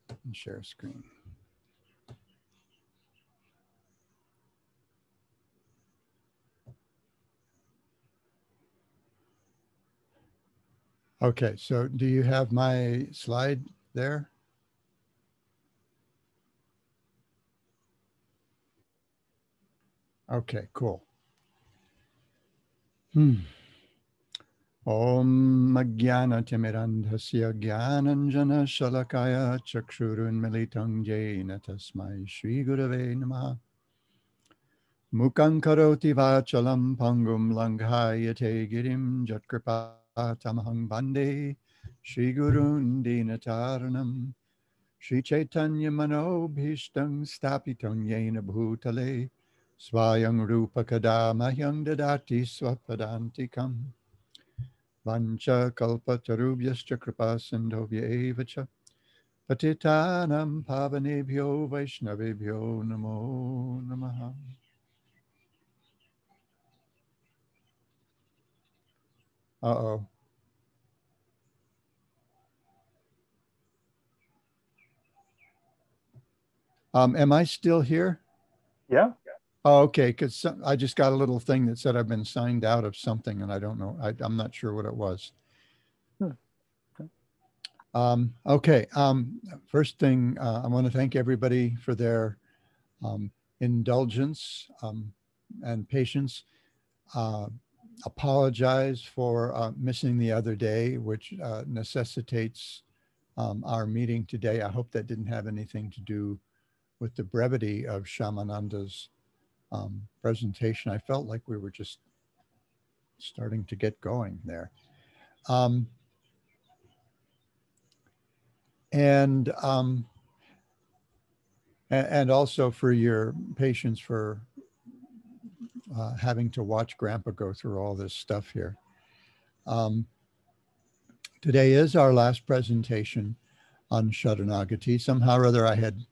and share screen. Okay, so do you have my slide there? Okay, cool. Om Magyana Timirandhasya Gyananjana Shalakaya Chakshurun Militang Jaina Tasmai Shri Gurave Namaha. Mukhaṁ karoti vachalam pangum langhayate girim jatkripa tamahang bande Shri Gurun Dinataranam Shri Chaitanya Manobhishtam Stapitang Yena Bhutale Swayang Rupa Kadamahyang Dadati Swapadantikam Vancha Kalpatarubhyascha Kripa Sindhovya Evacha Patitanam Pavanebhyo Vaishnavebhyo Namo Namaha. Uh-oh. Am I still here? Yeah. Oh, okay, because I just got a little thing that said I've been signed out of something, and I don't know. I'm not sure what it was. Okay. First thing, I want to thank everybody for their indulgence and patience. Apologize for missing the other day, which necessitates our meeting today. I hope that didn't have anything to do with the brevity of Shamananda's presentation. I felt like we were just starting to get going there. And also for your patience for having to watch Grandpa go through all this stuff here. Today is our last presentation on Sharanagati. Somehow or other I had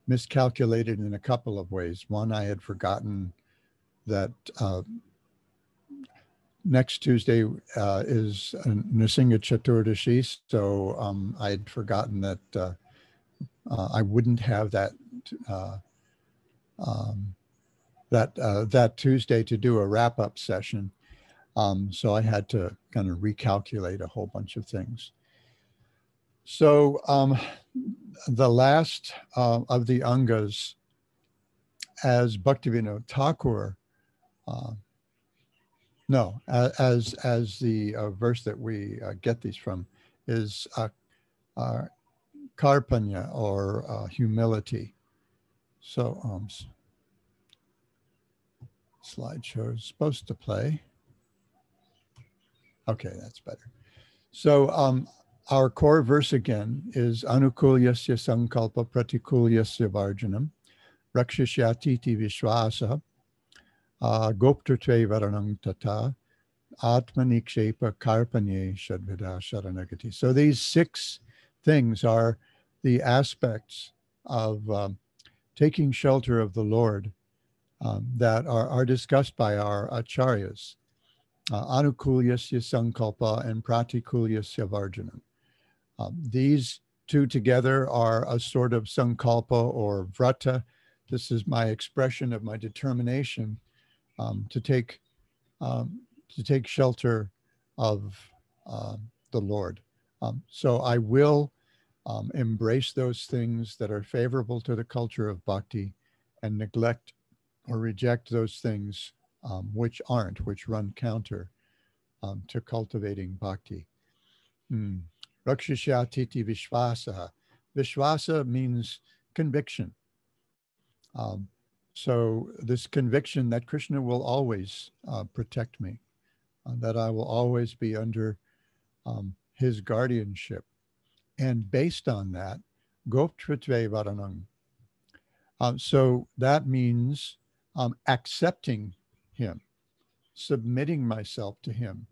miscalculated in a couple of ways. One, I had forgotten that next Tuesday is Nrsimha Chaturdashi, so I had forgotten that I wouldn't have that that Tuesday to do a wrap-up session. So I had to kind of recalculate a whole bunch of things. So the last of the Angas, as Bhaktivinoda Thakur, as the verse that we get these from, is karpanya, or humility. So slideshow is supposed to play. Okay, that's better. So our core verse again is anukulyasya sankalpa pratikulyasya varjanam rakshishyatiti vishvasa goptatve varanam tata atmanikshepa karpanye shadvida sharanagati. So these 6 things are the aspects of taking shelter of the Lord that are discussed by our acharyas. Anukulyasya sankalpa and pratikulyasya varjanam. These 2 together are a sort of sankalpa or vrata. This is my expression of my determination to take shelter of the Lord. So I will embrace those things that are favorable to the culture of bhakti and neglect or reject those things which aren't, which run counter to cultivating bhakti. Rakshishyatiti vishvasa. Vishvasa means conviction. So this conviction that Krishna will always protect me, that I will always be under his guardianship. And based on that, goptritve varanam. So that means accepting him, submitting myself to him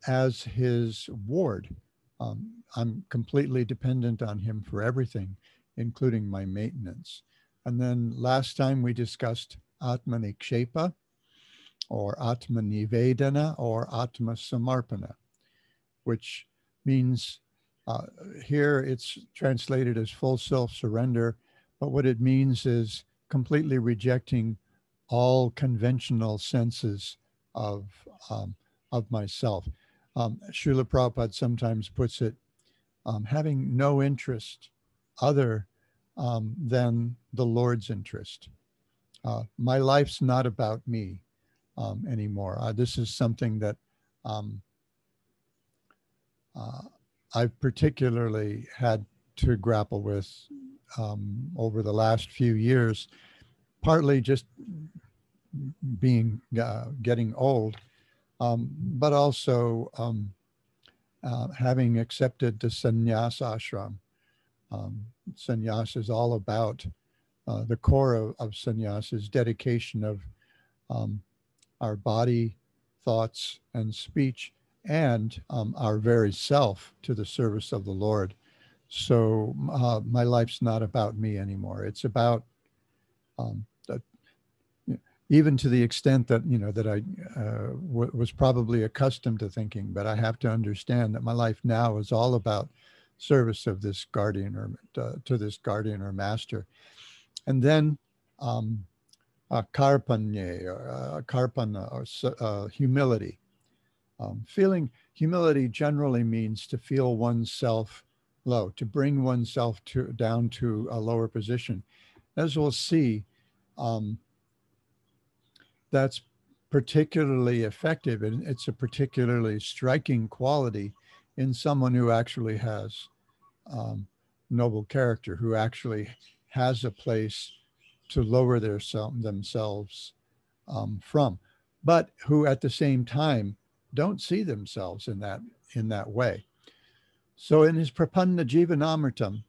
as his ward. I'm completely dependent on him for everything, including my maintenance. And then last time we discussed atmanikshepa, or atmanivedana, or atma samarpana, which means Uh, Here it's translated as full self-surrender, but what it means is completely rejecting all conventional senses of, um, of myself. Srila Prabhupada sometimes puts it, having no interest other than the Lord's interest. My life's not about me anymore. This is something that um, uh, I've particularly had to grapple with over the last few years, partly just being getting old, but also having accepted the sannyas ashram. Sannyas is all about the core of sannyas is dedication of um, our body, thoughts, and speech, and our very self to the service of the Lord. So my life's not about me anymore. It's about the, even to the extent that, you know, that I was probably accustomed to thinking, but I have to understand that my life now is all about service of this guardian or to this guardian or master. And then karpanye, or karpana, or humility. Feeling humility generally means to feel oneself low, to bring oneself down to a lower position. As we'll see, um, that's particularly effective, and it's a particularly striking quality in someone who actually has um, noble character, who actually has a place to lower themselves from, but who at the same time don't see themselves in that way. So in his Prapanna Jivanamritam,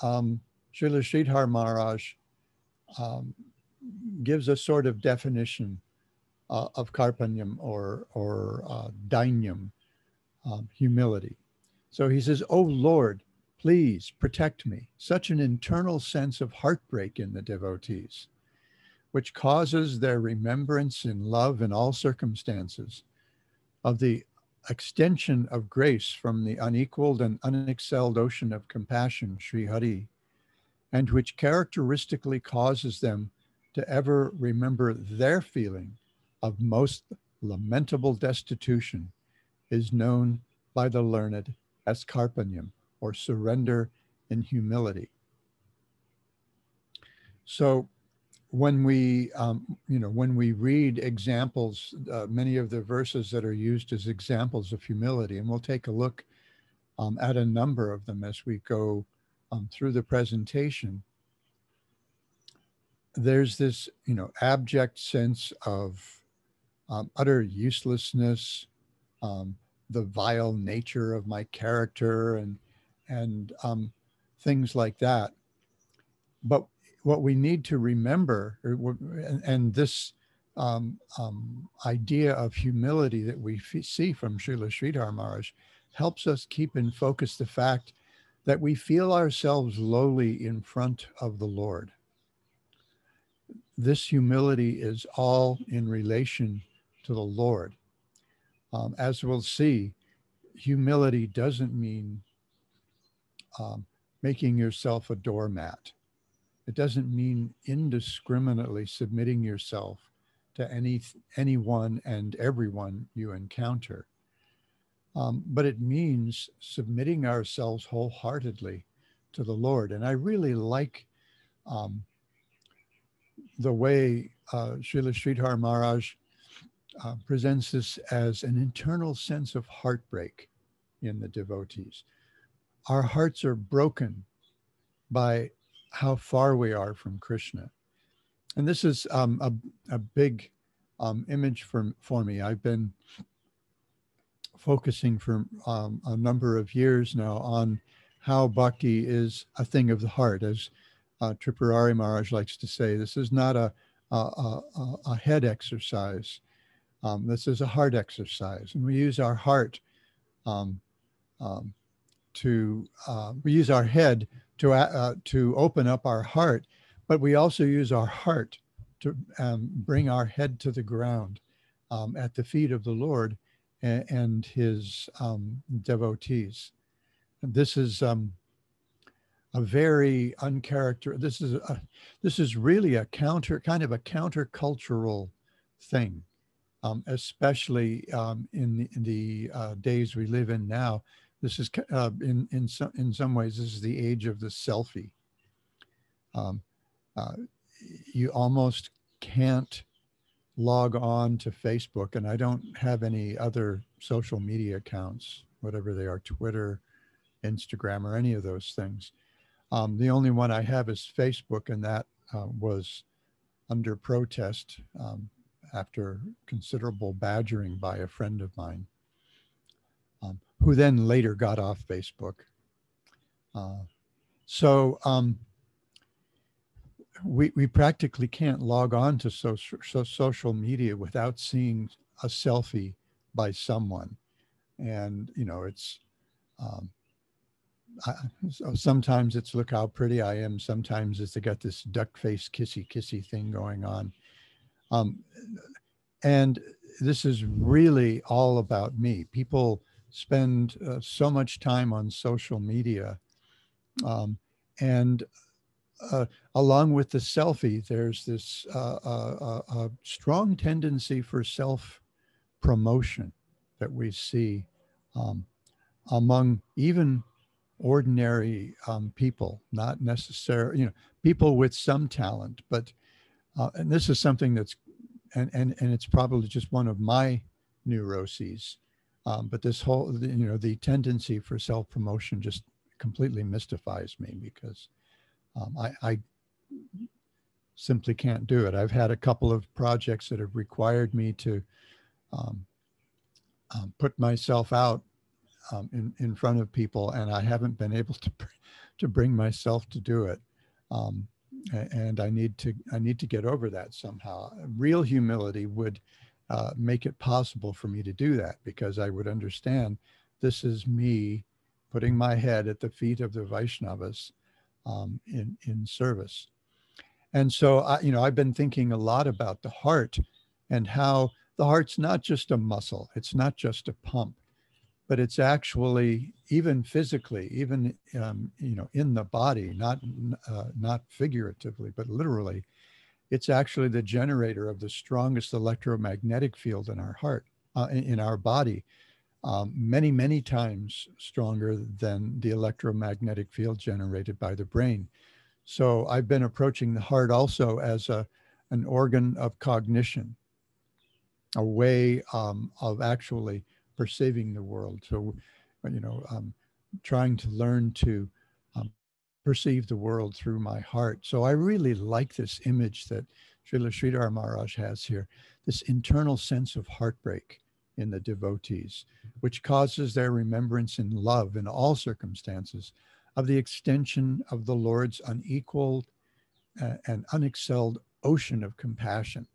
Srila Sridhar Maharaj um, gives a sort of definition of karpanyam or dainyam, humility. So he says, "Oh Lord, please protect me." Such an internal sense of heartbreak in the devotees, which causes their remembrance in love in all circumstances of the extension of grace from the unequaled and unexcelled ocean of compassion, Sri Hari, and which characteristically causes them to ever remember their feeling of most lamentable destitution, is known by the learned as karpanyam, or surrender in humility. So when we, when we read examples, many of the verses that are used as examples of humility, and we'll take a look at a number of them as we go through the presentation, there's this, abject sense of utter uselessness, the vile nature of my character, and things like that. But what we need to remember, and this idea of humility that we see from Srila Sridhar Maharaj helps us keep in focus the fact that we feel ourselves lowly in front of the Lord. This humility is all in relation to the Lord. As we'll see, humility doesn't mean making yourself a doormat. It doesn't mean indiscriminately submitting yourself to anyone and everyone you encounter. But it means submitting ourselves wholeheartedly to the Lord. And I really like the way Srila Sridhar Maharaj presents this as an internal sense of heartbreak in the devotees. Our hearts are broken by how far we are from Krishna. And this is a big image for me. I've been focusing for a number of years now on how bhakti is a thing of the heart. As Tripurari Maharaj likes to say, this is not a head exercise. This is a heart exercise. And we use our heart we use our head to open up our heart, but we also use our heart to bring our head to the ground at the feet of the Lord and his devotees. this is a very this is really a kind of a countercultural thing, especially in the days we live in now. This is in some ways this is the age of the selfie. Um, uh, you almost can't log on to Facebook, and I don't have any other social media accounts, whatever they are, Twitter, Instagram, or any of those things. The only one I have is Facebook, and that was under protest after considerable badgering by a friend of mine, who then later got off Facebook. We practically can't log on to social media without seeing a selfie by someone. And, you know, it's, sometimes it's look how pretty I am. Sometimes it's they got this duck face kissy thing going on. And this is really all about me. People spend so much time on social media. And along with the selfie, there's this strong tendency for self-promotion that we see among even ordinary people, not necessarily, you know, people with some talent, but, and this is something that's, and it's probably just one of my neuroses, but this whole, you know, the tendency for self-promotion just completely mystifies me, because I simply can't do it. I've had a couple of projects that have required me to put myself out in front of people, and I haven't been able to bring myself to do it. And I need to get over that somehow. Real humility would make it possible for me to do that, because I would understand this is me putting my head at the feet of the Vaishnavas in service. And so, I've been thinking a lot about the heart, and how the heart's not just a muscle. It's not just a pump, but it's actually, even physically, even, in the body, not figuratively, but literally, it's actually the generator of the strongest electromagnetic field in our heart, in our body. Many, many times stronger than the electromagnetic field generated by the brain. So I've been approaching the heart also as an organ of cognition, a way of actually perceiving the world. So, trying to learn to perceive the world through my heart. So I really like this image that Srila Sridhar Maharaj has here, this internal sense of heartbreak in the devotees, which causes their remembrance in love in all circumstances of the extension of the Lord's unequaled and unexcelled ocean of compassion.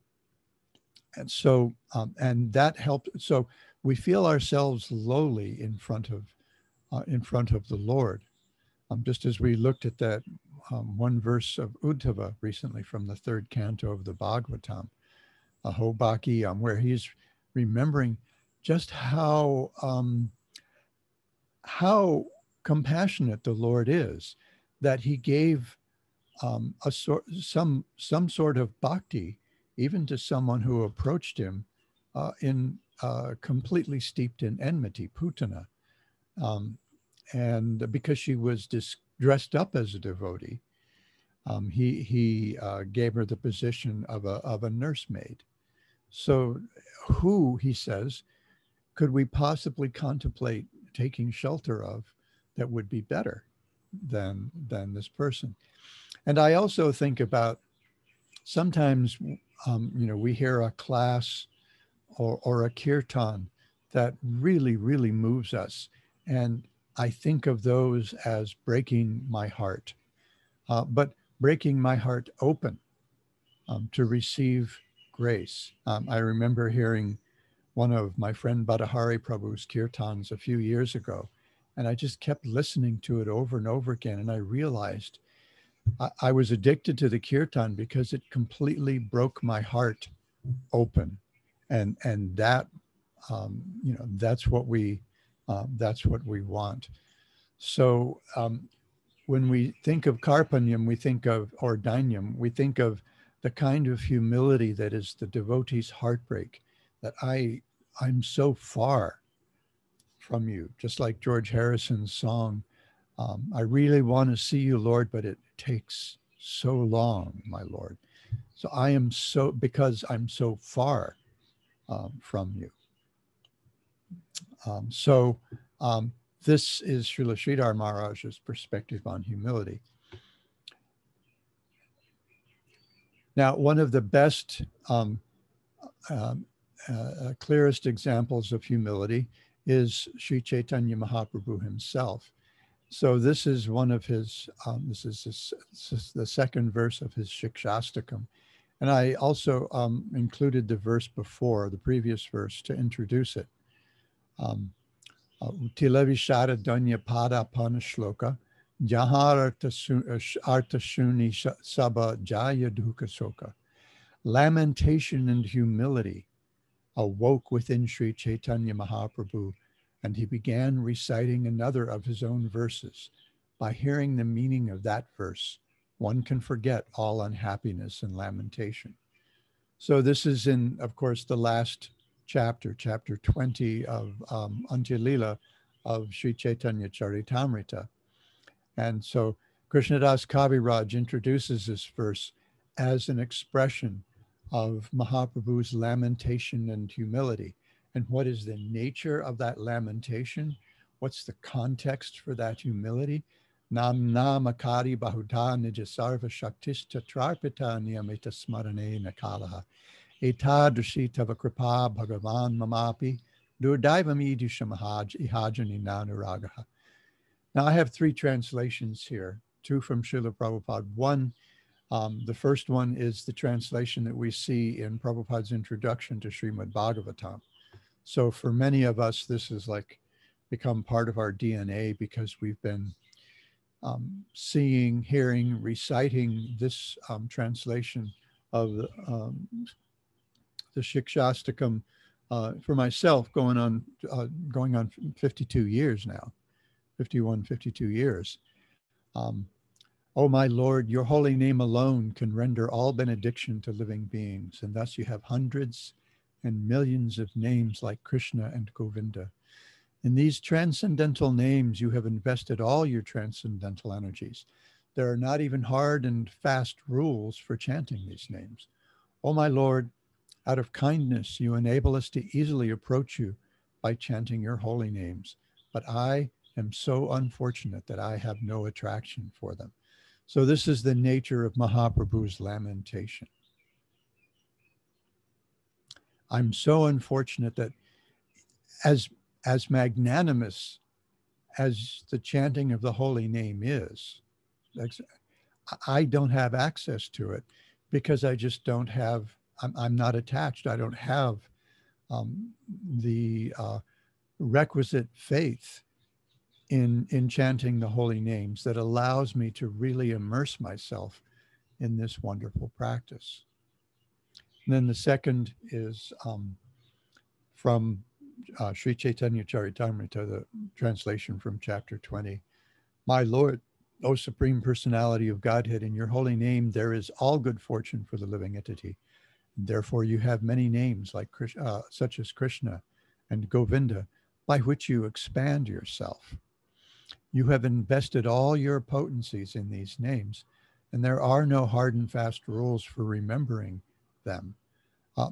And so, and that helped. So we feel ourselves lowly in front of the Lord. Just as we looked at that one verse of Uddhava recently from the third canto of the Bhagavatam, Aho Baki, where he's remembering just how compassionate the Lord is, that he gave some sort of bhakti even to someone who approached him completely steeped in enmity, putana. And because she was dressed up as a devotee, he gave her the position of a nursemaid. So who, he says, could we possibly contemplate taking shelter of that would be better than this person? And I also think about sometimes, we hear a class or a kirtan that really, really moves us. And I think of those as breaking my heart, but breaking my heart open to receive grace. I remember hearing one of my friend Badahari Prabhu's kirtans a few years ago, and I just kept listening to it over and over again. And I realized I was addicted to the kirtan because it completely broke my heart open. And that, that's what we want. So when we think of karpanyam, we think of, or dainyam, we think of the kind of humility that is the devotee's heartbreak, that I'm so far from you, just like George Harrison's song, I really want to see you, Lord, but it takes so long, my Lord. So I am so, because I'm so far from you. This is Srila Sridhar Maharaj's perspective on humility. Now, one of the best, clearest examples of humility is Sri Chaitanya Mahaprabhu himself. So this is one of his, this is the second verse of his Shikshastakam. And I also included the verse before, the previous verse, to introduce it. Tilavishara Danya Pada Panashloka, Jahar Artashuni Saba Jaya Duka Soka. Lamentation and humility awoke within Sri Chaitanya Mahaprabhu, and he began reciting another of his own verses. By hearing the meaning of that verse, one can forget all unhappiness and lamentation. So this is in, of course, the last chapter, chapter 20 of Antya-lila of Sri Chaitanya Charitamrita. And so Krishnadas Kaviraj introduces this verse as an expression of Mahaprabhu's lamentation and humility. And what is the nature of that lamentation? What's the context for that humility? Nam namakari bahuta nijasarva shaktista trarpita niyamita smarane nakalaha. Etadrishi tava kripa bhagavan mamapi durdaivam idushamahaj ihajani nanuragaha. Now I have three translations here, two from Srila Prabhupada. One, the first one is the translation that we see in Prabhupada's introduction to Srimad Bhagavatam. So for many of us, this has like become part of our DNA because we've been seeing, hearing, reciting this translation of the Shikshastakam for myself going on 52 years now, 51, 52 years. O my Lord, your holy name alone can render all benediction to living beings, and thus you have hundreds and millions of names like Krishna and Govinda. In these transcendental names, you have invested all your transcendental energies. There are not even hard and fast rules for chanting these names. O my Lord, out of kindness, you enable us to easily approach you by chanting your holy names, but I am so unfortunate that I have no attraction for them. So this is the nature of Mahaprabhu's lamentation. I'm so unfortunate that as magnanimous as the chanting of the holy name is, I don't have access to it because I just don't have, I'm not attached. I don't have the requisite faith in chanting the holy names that allows me to really immerse myself in this wonderful practice. And then the second is from Sri Chaitanya Charitamrita, the translation from chapter 20. My Lord, O Supreme Personality of Godhead, in your holy name there is all good fortune for the living entity. Therefore you have many names like such as Krishna and Govinda, by which you expand yourself. You have invested all your potencies in these names, and there are no hard and fast rules for remembering them.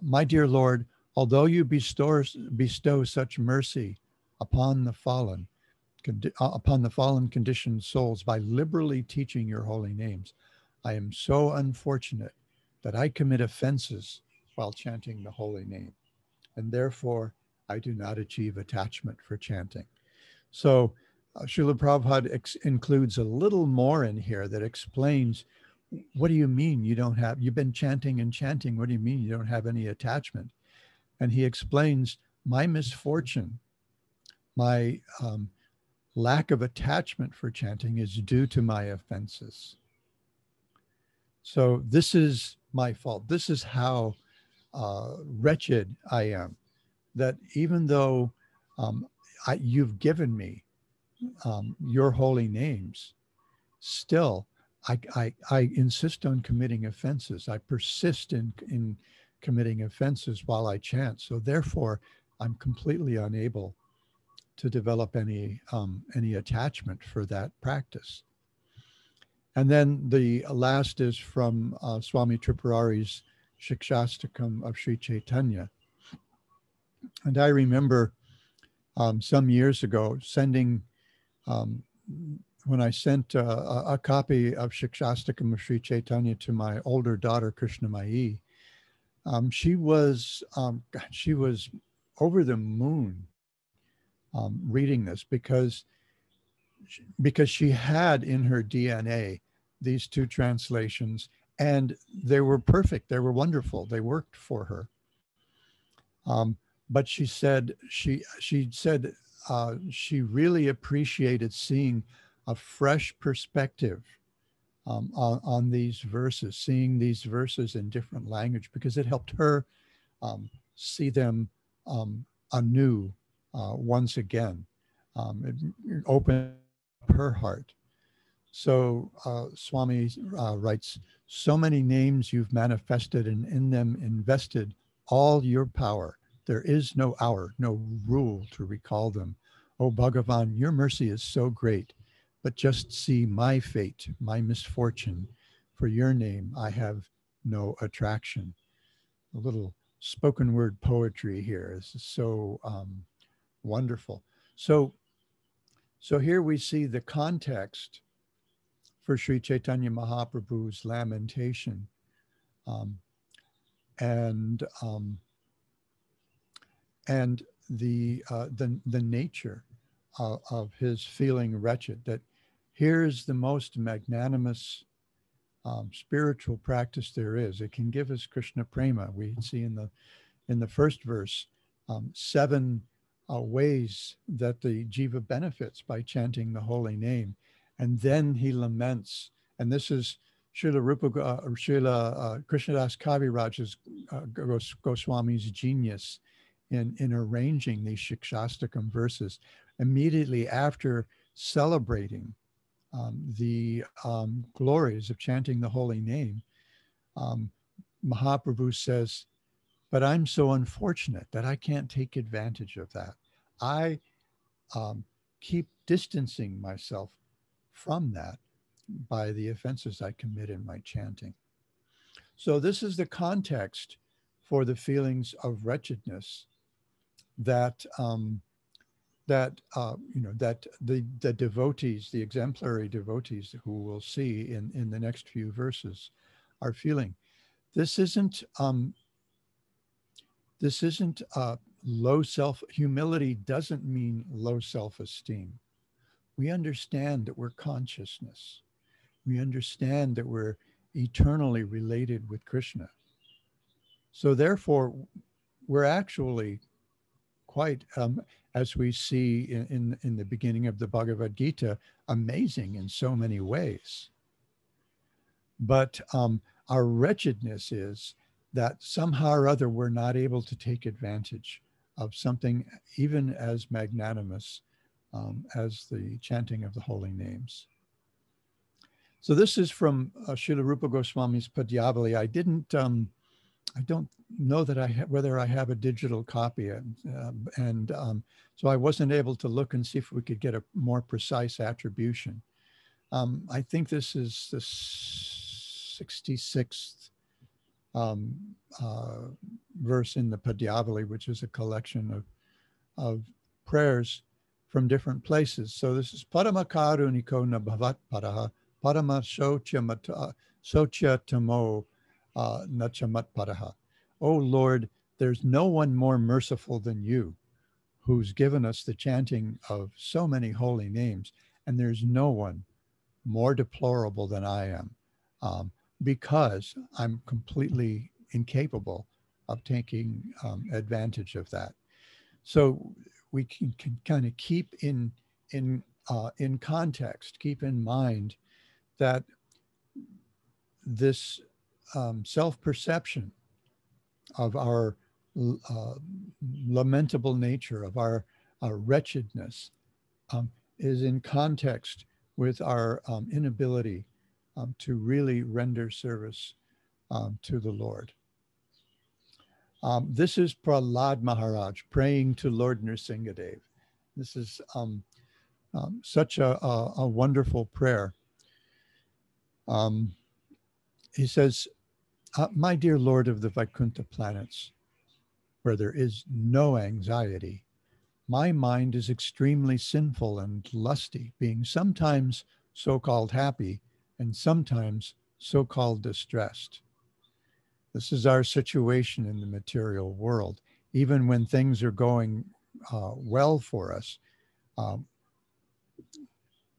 My dear Lord, although you bestow such mercy upon the fallen conditioned souls by liberally teaching your holy names, I am so unfortunate that I commit offenses while chanting the holy name, and therefore I do not achieve attachment for chanting. So Srila Prabhupada includes a little more in here that explains, what do you mean you don't have, you've been chanting and chanting, what do you mean you don't have any attachment? And he explains, my misfortune, my lack of attachment for chanting is due to my offenses. So this is my fault. This is how wretched I am, that even though you've given me your holy names, still I insist on committing offenses. I persist in committing offenses while I chant. So therefore, I'm completely unable to develop any attachment for that practice. And then the last is from Swami Tripurari's Shikshastakam of Sri Chaitanya. And I remember some years ago sending, when I sent a copy of Shikshastakam of Sri Chaitanya to my older daughter, Krishna Mai, she was over the moon reading this because she had in her DNA these two translations, and they were perfect. They were wonderful. They worked for her. But she said she really appreciated seeing a fresh perspective on these verses, seeing these verses in different language, because it helped her see them anew once again. It opened her heart. So Swami writes, so many names you've manifested, and in them invested all your power. There is no hour, no rule to recall them. O Bhagavan, your mercy is so great, but just see my fate, my misfortune. For your name, I have no attraction. A little spoken word poetry here is so wonderful. So here we see the context for Sri Chaitanya Mahaprabhu's lamentation, and the nature of his feeling wretched. That here's the most magnanimous spiritual practice there is. It can give us Krishna prema. We see in the first verse 7 ways that the jiva benefits by chanting the holy name. And then he laments, and this is Srila Krishnadas Kaviraj's Goswami's genius in arranging these Shikshastakam verses. Immediately after celebrating the glories of chanting the holy name, Mahaprabhu says, but I'm so unfortunate that I can't take advantage of that. I keep distancing myself from that by the offenses I commit in my chanting. So this is the context for the feelings of wretchedness that the devotees, the exemplary devotees who we'll see in the next few verses, are feeling. This isn't low humility doesn't mean low self-esteem. We understand that we're consciousness. We understand that we're eternally related with Krishna. So therefore, we're actually quite, as we see in the beginning of the Bhagavad Gita, amazing in so many ways. But our wretchedness is that somehow or other we're not able to take advantage of something even as magnanimous as the chanting of the holy names. So this is from Srila Rupa Goswami's Padyavali. I don't know that whether I have a digital copy, so I wasn't able to look and see if we could get a more precise attribution. I think this is the 66th verse in the Padyavali, which is a collection of prayers from different places. So this is Parama Karuniko na bhavat paraha, Parama socha tamo nachamat paraha. Oh Lord, there's no one more merciful than you, who's given us the chanting of so many holy names, and there's no one more deplorable than I am, because I'm completely incapable of taking advantage of that. So we can kind of keep in context, keep in mind that this self-perception of our lamentable nature, of our wretchedness, is in context with our inability to really render service to the Lord. This is Prahlad Maharaj praying to Lord Nrsingadev. This is such a wonderful prayer. He says, my dear Lord of the Vaikuntha planets, where there is no anxiety, my mind is extremely sinful and lusty, being sometimes so-called happy and sometimes so-called distressed. This is our situation in the material world. Even when things are going well for us,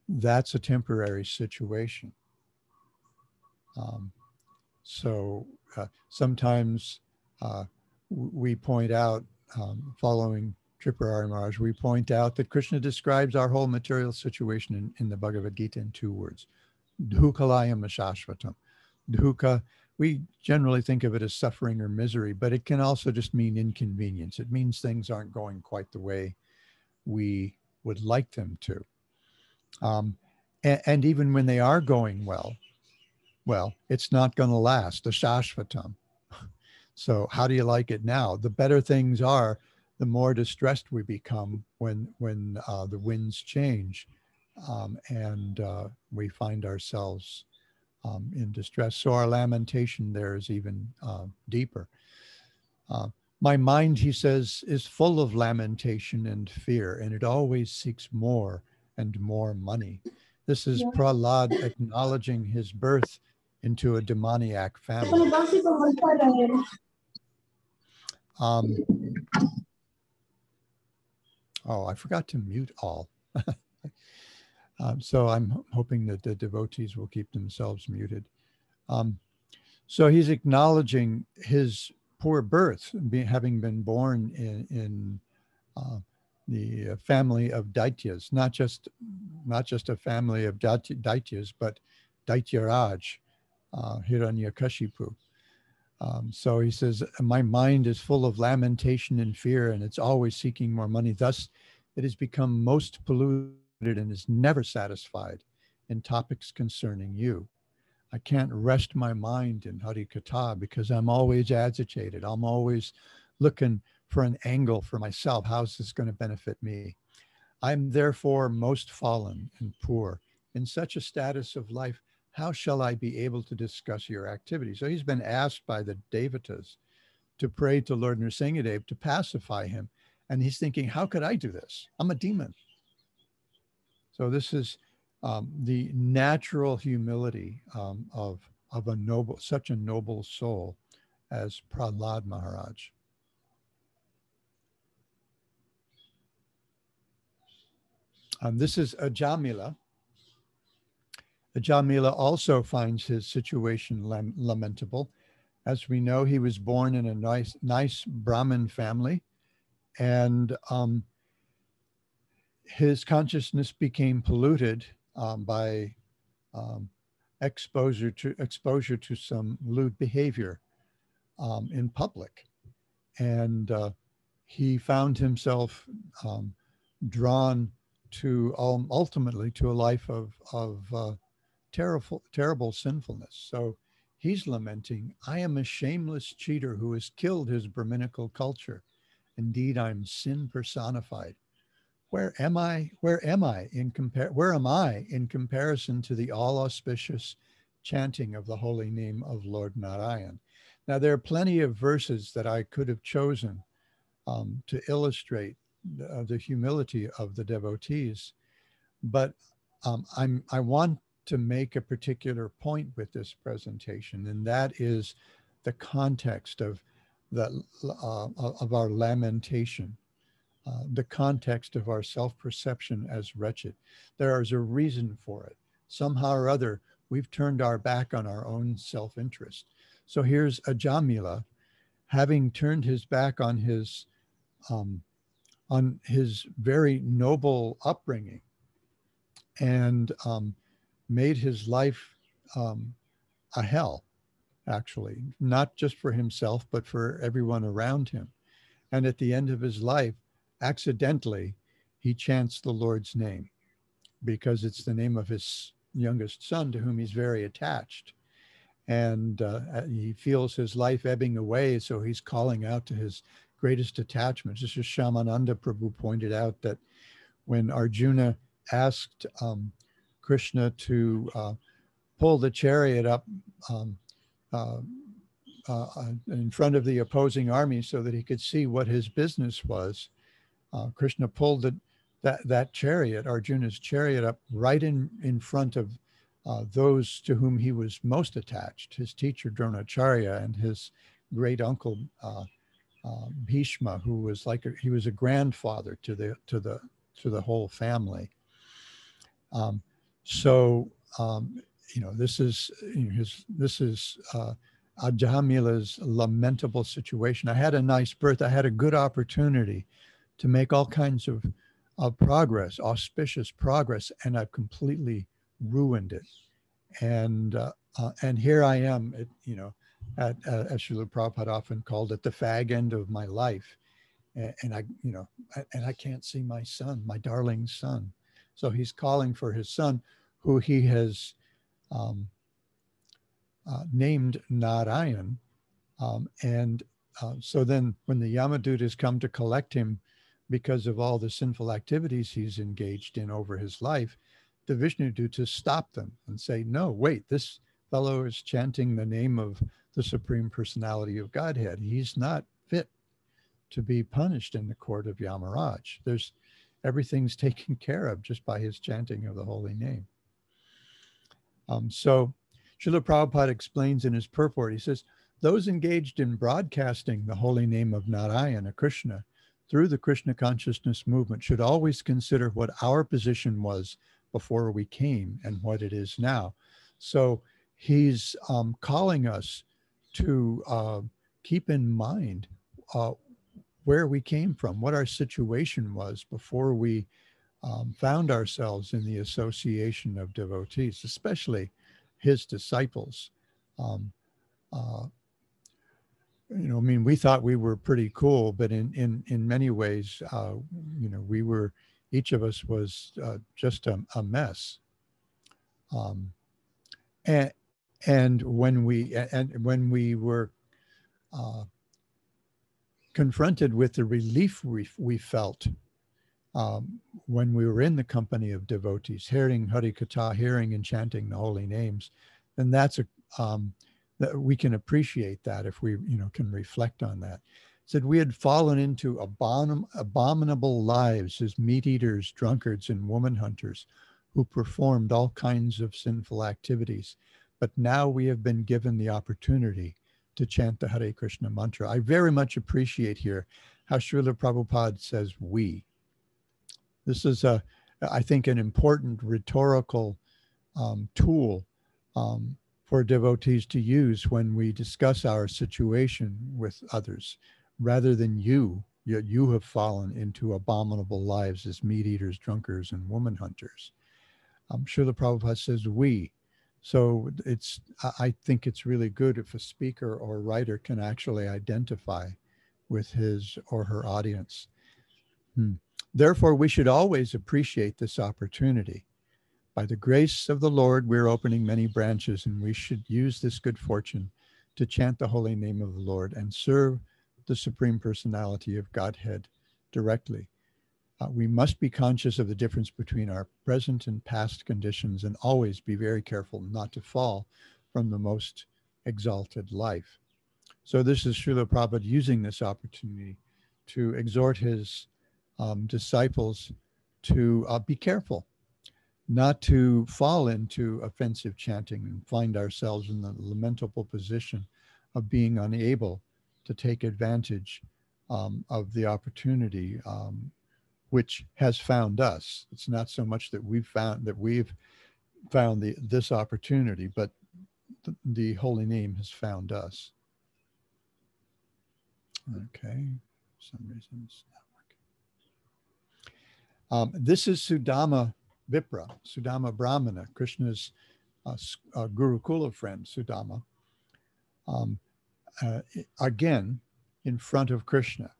that's a temporary situation. Sometimes we point out, following Tripurari Maharaj, we point out that Krishna describes our whole material situation in the Bhagavad Gita in 2 words, Dhukalayam Ashashvatam. Dhuka, we generally think of it as suffering or misery, but it can also just mean inconvenience. It means things aren't going quite the way we would like them to. And even when they are going well, it's not going to last, ashashvatam. So how do you like it now? The better things are, the more distressed we become when the winds change, and we find ourselves in distress. So our lamentation there is even deeper. My mind, he says, is full of lamentation and fear, and it always seeks more and more money. This is Prahlad acknowledging his birth into a demoniac family. Oh, I forgot to mute all. So I'm hoping that the devotees will keep themselves muted. So he's acknowledging his poor birth, having been born in the family of Daityas, not just a family of Daityas, but Daityaraj, Hiranyakashipu. So he says, my mind is full of lamentation and fear, and it's always seeking more money. Thus, it has become most polluted and is never satisfied in topics concerning you. I can't rest my mind in Harikatha because I'm always agitated. I'm always looking for an angle for myself. How's this going to benefit me? I'm therefore most fallen and poor. In such a status of life, how shall I be able to discuss your activity? So he's been asked by the Devatas to pray to Lord Nrsingadev to pacify him. And he's thinking, how could I do this? I'm a demon. So this is the natural humility of such a noble soul as Prahlad Maharaj. This is Ajamila. Ajamila also finds his situation lamentable. As we know, he was born in a nice Brahmin family, and his consciousness became polluted by exposure to some lewd behavior in public, and he found himself drawn to ultimately to a life of terrible sinfulness. So he's lamenting, I am a shameless cheater who has killed his Brahminical culture. Indeed, I'm sin personified. Where am I? Where am I in comparison to the all auspicious chanting of the holy name of Lord Narayan? Now, there are plenty of verses that I could have chosen to illustrate the humility of the devotees, but I want to make a particular point with this presentation, and that is the context of our lamentation. The context of our self-perception as wretched. There is a reason for it. Somehow or other, we've turned our back on our own self-interest. So here's Ajamila, having turned his back on his very noble upbringing and made his life a hell, actually, not just for himself, but for everyone around him. And at the end of his life, accidentally, he chants the Lord's name. because it's the name of his youngest son to whom he's very attached. And he feels his life ebbing away, so he's calling out to his greatest attachments. This is Shamananda Prabhu pointed out that when Arjuna asked Krishna to pull the chariot up in front of the opposing army so that he could see what his business was, Krishna pulled that chariot, Arjuna's chariot, up right in front of those to whom he was most attached, his teacher Dronacharya and his great uncle Bhishma, who was he was a grandfather to the whole family. This is Ajamila's lamentable situation. I had a nice birth. I had a good opportunity to make all kinds of progress, auspicious progress, and I've completely ruined it. And here I am, as Srila Prabhupada often called it, the fag end of my life. And I can't see my son, my darling son. So he's calling for his son, who he has named Narayan. So then when the Yamadutas come to collect him because of all the sinful activities he's engaged in over his life, the Vishnudutas stop them and say, no, wait, this fellow is chanting the name of the Supreme Personality of Godhead. He's not fit to be punished in the court of Yamaraj. Everything's taken care of just by his chanting of the holy name. So Srila Prabhupada explains in his purport, he says, those engaged in broadcasting the holy name of Narayana, Krishna, through the Krishna consciousness movement should always consider what our position was before we came and what it is now. So he's calling us to keep in mind where we came from, what our situation was before we found ourselves in the association of devotees, especially his disciples. We thought we were pretty cool, but in many ways, each of us was just a mess. And when we were confronted with the relief we felt when we were in the company of devotees, hearing Harikatha, hearing and chanting the holy names, then that's that we can appreciate that if we can reflect on that. It said we had fallen into abominable lives as meat eaters, drunkards, and woman hunters who performed all kinds of sinful activities. But now we have been given the opportunity to chant the Hare Krishna mantra. I very much appreciate here how Srila Prabhupada says we. This is, I think, an important rhetorical tool for devotees to use when we discuss our situation with others, rather than you have fallen into abominable lives as meat eaters, drunkards, and woman hunters. Srila Prabhupada says we. So I think it's really good if a speaker or writer can actually identify with his or her audience. Therefore, we should always appreciate this opportunity. By the grace of the Lord, we're opening many branches, and we should use this good fortune to chant the holy name of the Lord and serve the Supreme Personality of Godhead directly. We must be conscious of the difference between our present and past conditions and always be very careful not to fall from the most exalted life. So this is Srila Prabhupada using this opportunity to exhort his disciples to be careful, not to fall into offensive chanting and find ourselves in the lamentable position of being unable to take advantage of the opportunity which has found us. It's not so much that we've found this opportunity, but the holy name has found us. Okay, for some reason it's not working. This is Sudama Vipra, Sudama Brahmana, Krishna's Gurukula friend, Sudama, again in front of Krishna.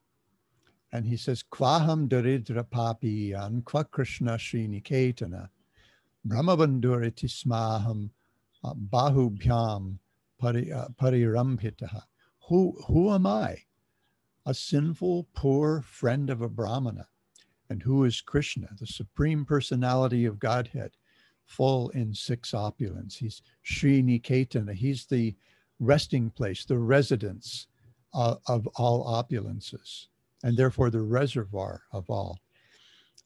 And he says, Kvaham daridra papiyan, kwa Krishna Sri Niketana, Brahmabandhuriti smaham bahubhyam parirambhitaha. Who am I? A sinful, poor friend of a Brahmana. And who is Krishna, the Supreme Personality of Godhead, full in six opulence? He's Sri Niketana. He's the resting place, the residence of all opulences, and therefore the reservoir of all.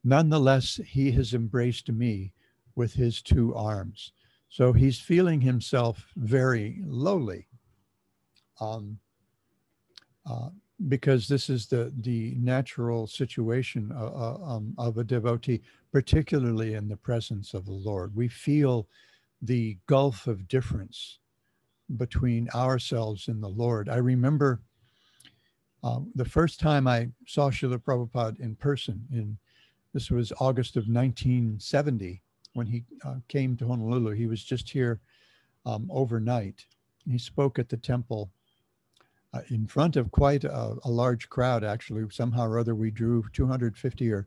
Nonetheless, he has embraced me with his two arms. So he's feeling himself very lowly, um, uh, because this is the natural situation of a devotee, particularly in the presence of the Lord. We feel the gulf of difference between ourselves and the Lord. I remember the first time I saw Srila Prabhupada in person, this was August of 1970, when he came to Honolulu. He was just here overnight. He spoke at the temple in front of quite a large crowd, actually. Somehow or other, we drew 250 or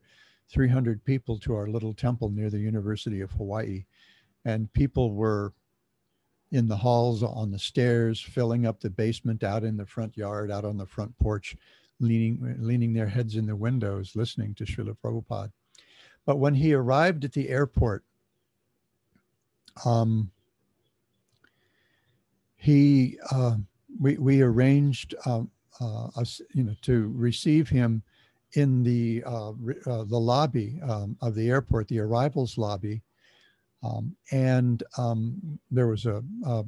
300 people to our little temple near the University of Hawaii. And people were in the halls, on the stairs, filling up the basement, out in the front yard, out on the front porch, leaning their heads in the windows, listening to Srila Prabhupada. But when he arrived at the airport, we arranged us, to receive him in the lobby of the airport, the arrivals lobby. And there was a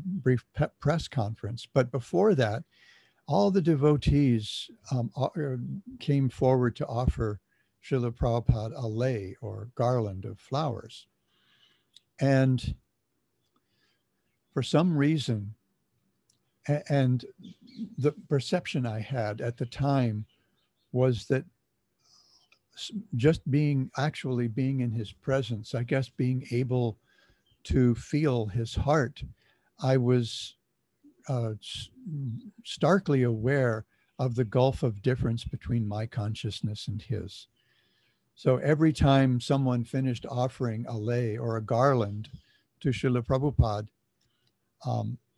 brief press conference. But before that, all the devotees came forward to offer Srila Prabhupada a lei or garland of flowers. And for some reason, and the perception I had at the time was that just actually being in his presence, I guess being able to feel his heart, I was starkly aware of the gulf of difference between my consciousness and his. So every time someone finished offering a lei or a garland to Srila Prabhupada,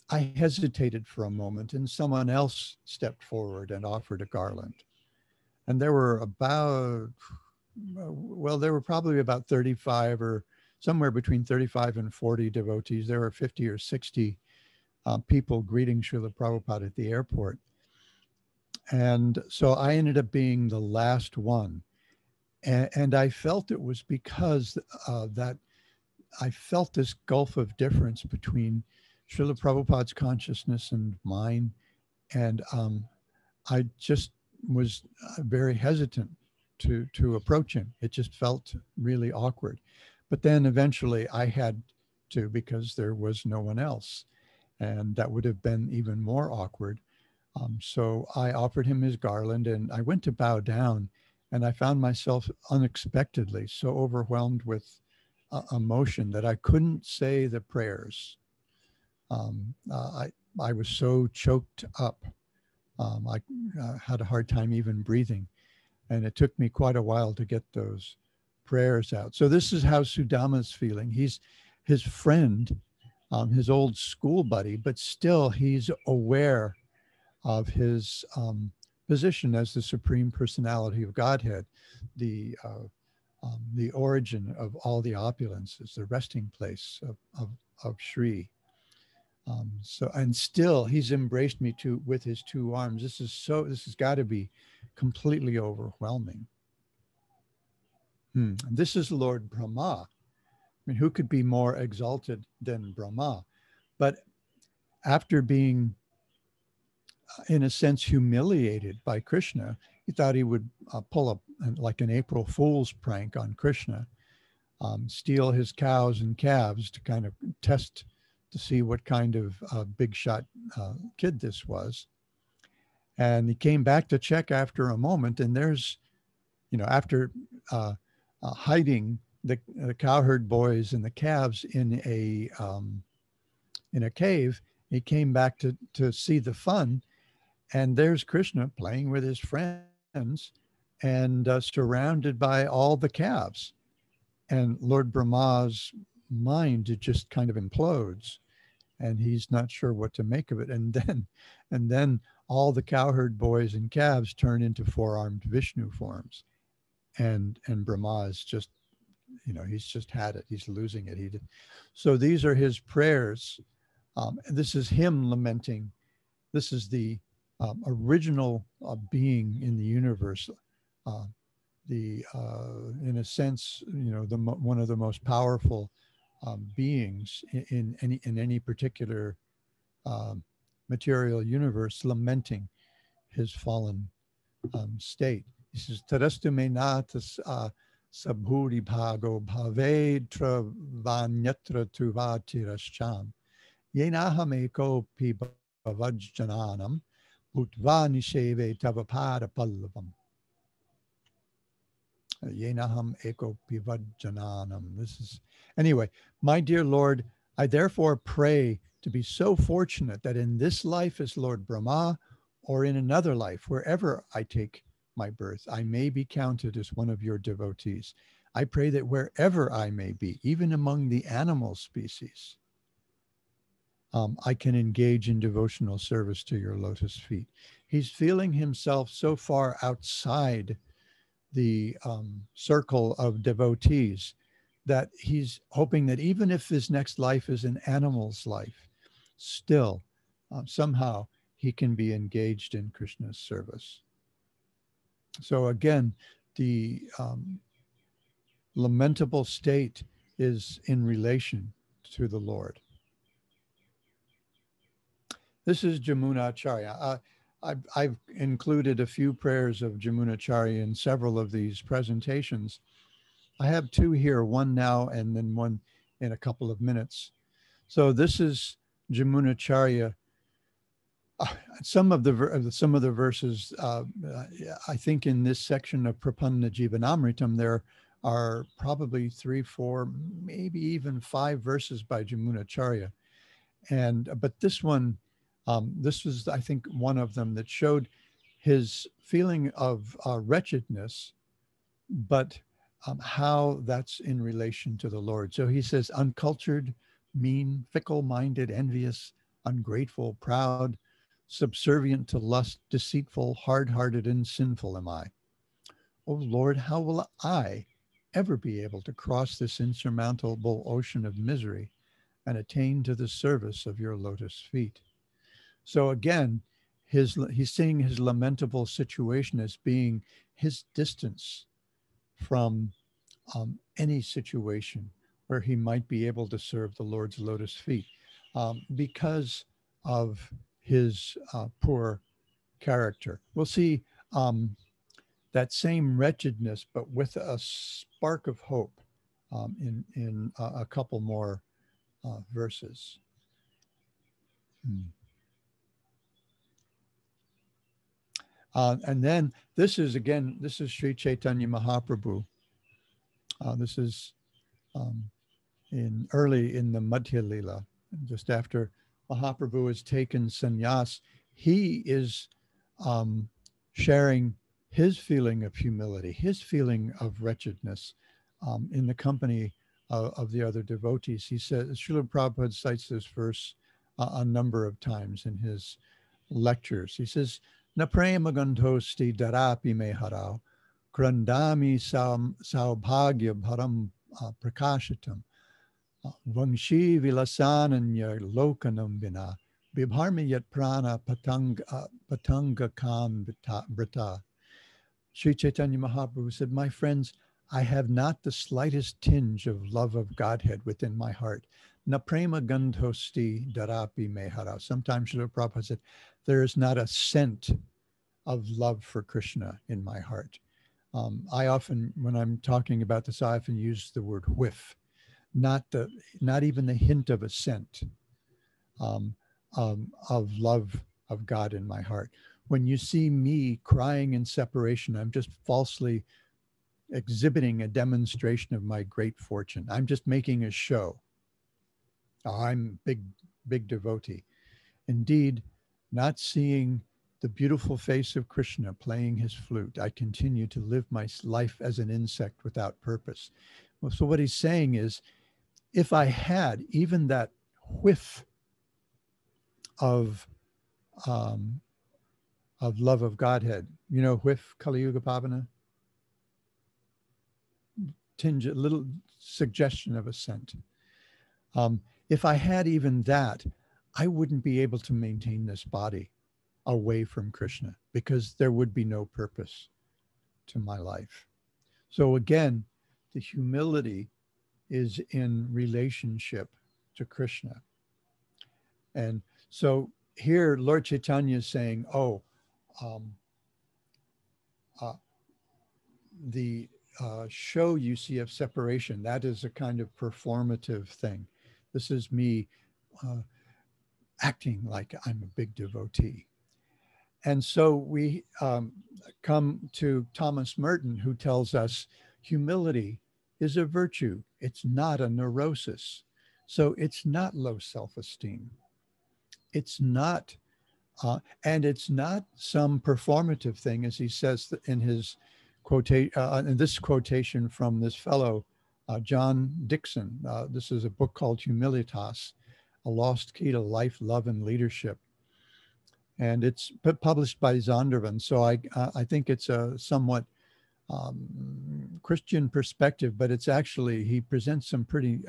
I hesitated for a moment, and someone else stepped forward and offered a garland. And there were probably about 35 or somewhere between 35 and 40 devotees. There were 50 or 60 people greeting Srila Prabhupada at the airport. And so I ended up being the last one. And I felt it was because that I felt this gulf of difference between Srila Prabhupada's consciousness and mine. And I just was very hesitant to approach him. It just felt really awkward. But then eventually I had to, because there was no one else. And that would have been even more awkward. So I offered him his garland, and I went to bow down, and I found myself unexpectedly so overwhelmed with emotion that I couldn't say the prayers. I was so choked up. I had a hard time even breathing. And it took me quite a while to get those prayers out. So this is how Sudama's feeling. He's his friend, his old school buddy, but still he's aware of his position as the Supreme Personality of Godhead, the origin of all the opulences, the resting place of Sri. And still he's embraced me with his two arms. This has got to be completely overwhelming. And this is Lord Brahma. I mean, who could be more exalted than Brahma? But after being, in a sense, humiliated by Krishna, he thought he would pull up like an April Fool's prank on Krishna, steal his cows and calves to kind of test to see what kind of big shot kid this was. And he came back to check after a moment, and there's, after hiding the cowherd boys and the calves in a cave, he came back to see the fun, and there's Krishna playing with his friends and surrounded by all the calves. And Lord Brahma's mind, it just kind of implodes, and he's not sure what to make of it. And then all the cowherd boys and calves turn into four-armed Vishnu forms, and Brahma is just, he's just had it. He's losing it. So these are his prayers. This is him lamenting. This is the original being in the universe. In a sense, one of the most powerful beings in any particular material universe, lamenting his fallen state. He says, "Tarastu me natas sabhuri bhago bhavedra vanyatra tuvatirashcham yenaham eko pi bhavajjananam bhutva nisheve tavapada pallavam." Yenaham eko pivajjananam. This is, anyway, my dear Lord, I therefore pray to be so fortunate that in this life as Lord Brahma, or in another life, wherever I take my birth, I may be counted as one of your devotees. I pray that wherever I may be, even among the animal species, I can engage in devotional service to your lotus feet. He's feeling himself so far outside the circle of devotees that he's hoping that even if his next life is an animal's life, still somehow he can be engaged in Krishna's service. So again, the lamentable state is in relation to the Lord. This is Jamunachary. I've included a few prayers of Jamunachary in several of these presentations. I have two here, one now and then one in a couple of minutes. So this is Jamunacharya. Some of the verses, I think in this section of Prapanna Jivanamritam, there are probably 3, 4, maybe even 5 verses by Jamunacharya. But this one, this was, I think, one of them that showed his feeling of wretchedness, but how that's in relation to the Lord. So he says, "Uncultured, mean, fickle-minded, envious, ungrateful, proud, subservient to lust, deceitful, hard-hearted, and sinful am I. Oh Lord, how will I ever be able to cross this insurmountable ocean of misery and attain to the service of your lotus feet?" So again, he's seeing his lamentable situation as being his distance from any situation where he might be able to serve the Lord's lotus feet because of his poor character. We'll see that same wretchedness, but with a spark of hope in a couple more verses. And then this is Sri Chaitanya Mahaprabhu. This is early in the Madhya Lila, just after Mahaprabhu has taken sannyas. He is sharing his feeling of humility, his feeling of wretchedness in the company of the other devotees. He says, Srila Prabhupada cites this verse a number of times in his lectures. He says, "Na prema gandhosti darapi me harao, krandami saubhagya bharam prakashitam, vangshi vilasananya lokanam vina, bibharmi yat prana patanga kam brita." Sri Chaitanya Mahaprabhu said, "My friends, I have not the slightest tinge of love of Godhead within my heart. Na prema gandhosti darapi mehara." Sometimes Srila Prabhupada said, there is not a scent of love for Krishna in my heart. I often, when I'm talking about this, I often use the word whiff, not even the hint of a scent of love of God in my heart. When you see me crying in separation, I'm just falsely exhibiting a demonstration of my great fortune. I'm just making a show. I'm big devotee. Indeed, not seeing the beautiful face of Krishna playing his flute, I continue to live my life as an insect without purpose. Well, so what he's saying is, if I had even that whiff of love of Godhead, you know, whiff, Kali Yuga Pavana, tinge, a little suggestion of a scent. If I had even that, I wouldn't be able to maintain this body away from Krishna, because there would be no purpose to my life. So again, the humility is in relationship to Krishna. And so here Lord Chaitanya is saying, the show you see of separation, that is a kind of performative thing. This is me acting like I'm a big devotee. And so we come to Thomas Merton, who tells us humility is a virtue. It's not a neurosis. So it's not low self-esteem. It's not, and it's not some performative thing, as he says in his in this quotation from this fellow, John Dixon. This is a book called Humilitas, A Lost Key to Life, Love, and Leadership. And it's published by Zondervan. So I think it's a somewhat Christian perspective, but it's actually, he presents some pretty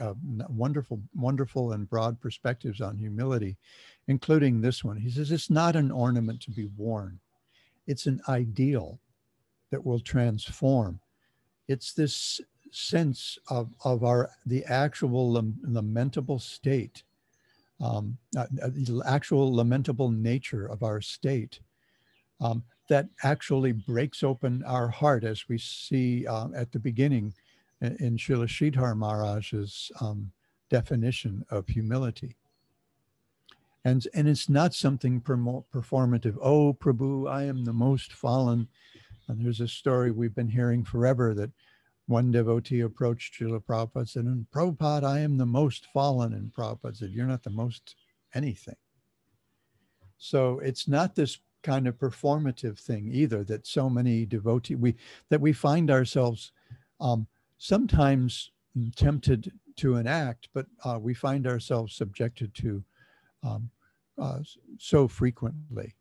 wonderful and broad perspectives on humility, including this one. He says, it's not an ornament to be worn. It's an ideal that will transform. It's this sense of the actual lamentable state, the actual lamentable nature of our state, that actually breaks open our heart, as we see at the beginning in Srila Sridhar Maharaj's definition of humility. And it's not something performative. Oh, Prabhu, I am the most fallen. And there's a story we've been hearing forever that one devotee approached Srila Prabhupada and said, Prabhupada, I am the most fallen. And Prabhupada said, you're not the most anything. So it's not this kind of performative thing either, that so many devotees, we find ourselves sometimes tempted to an act, but we find ourselves subjected to so frequently.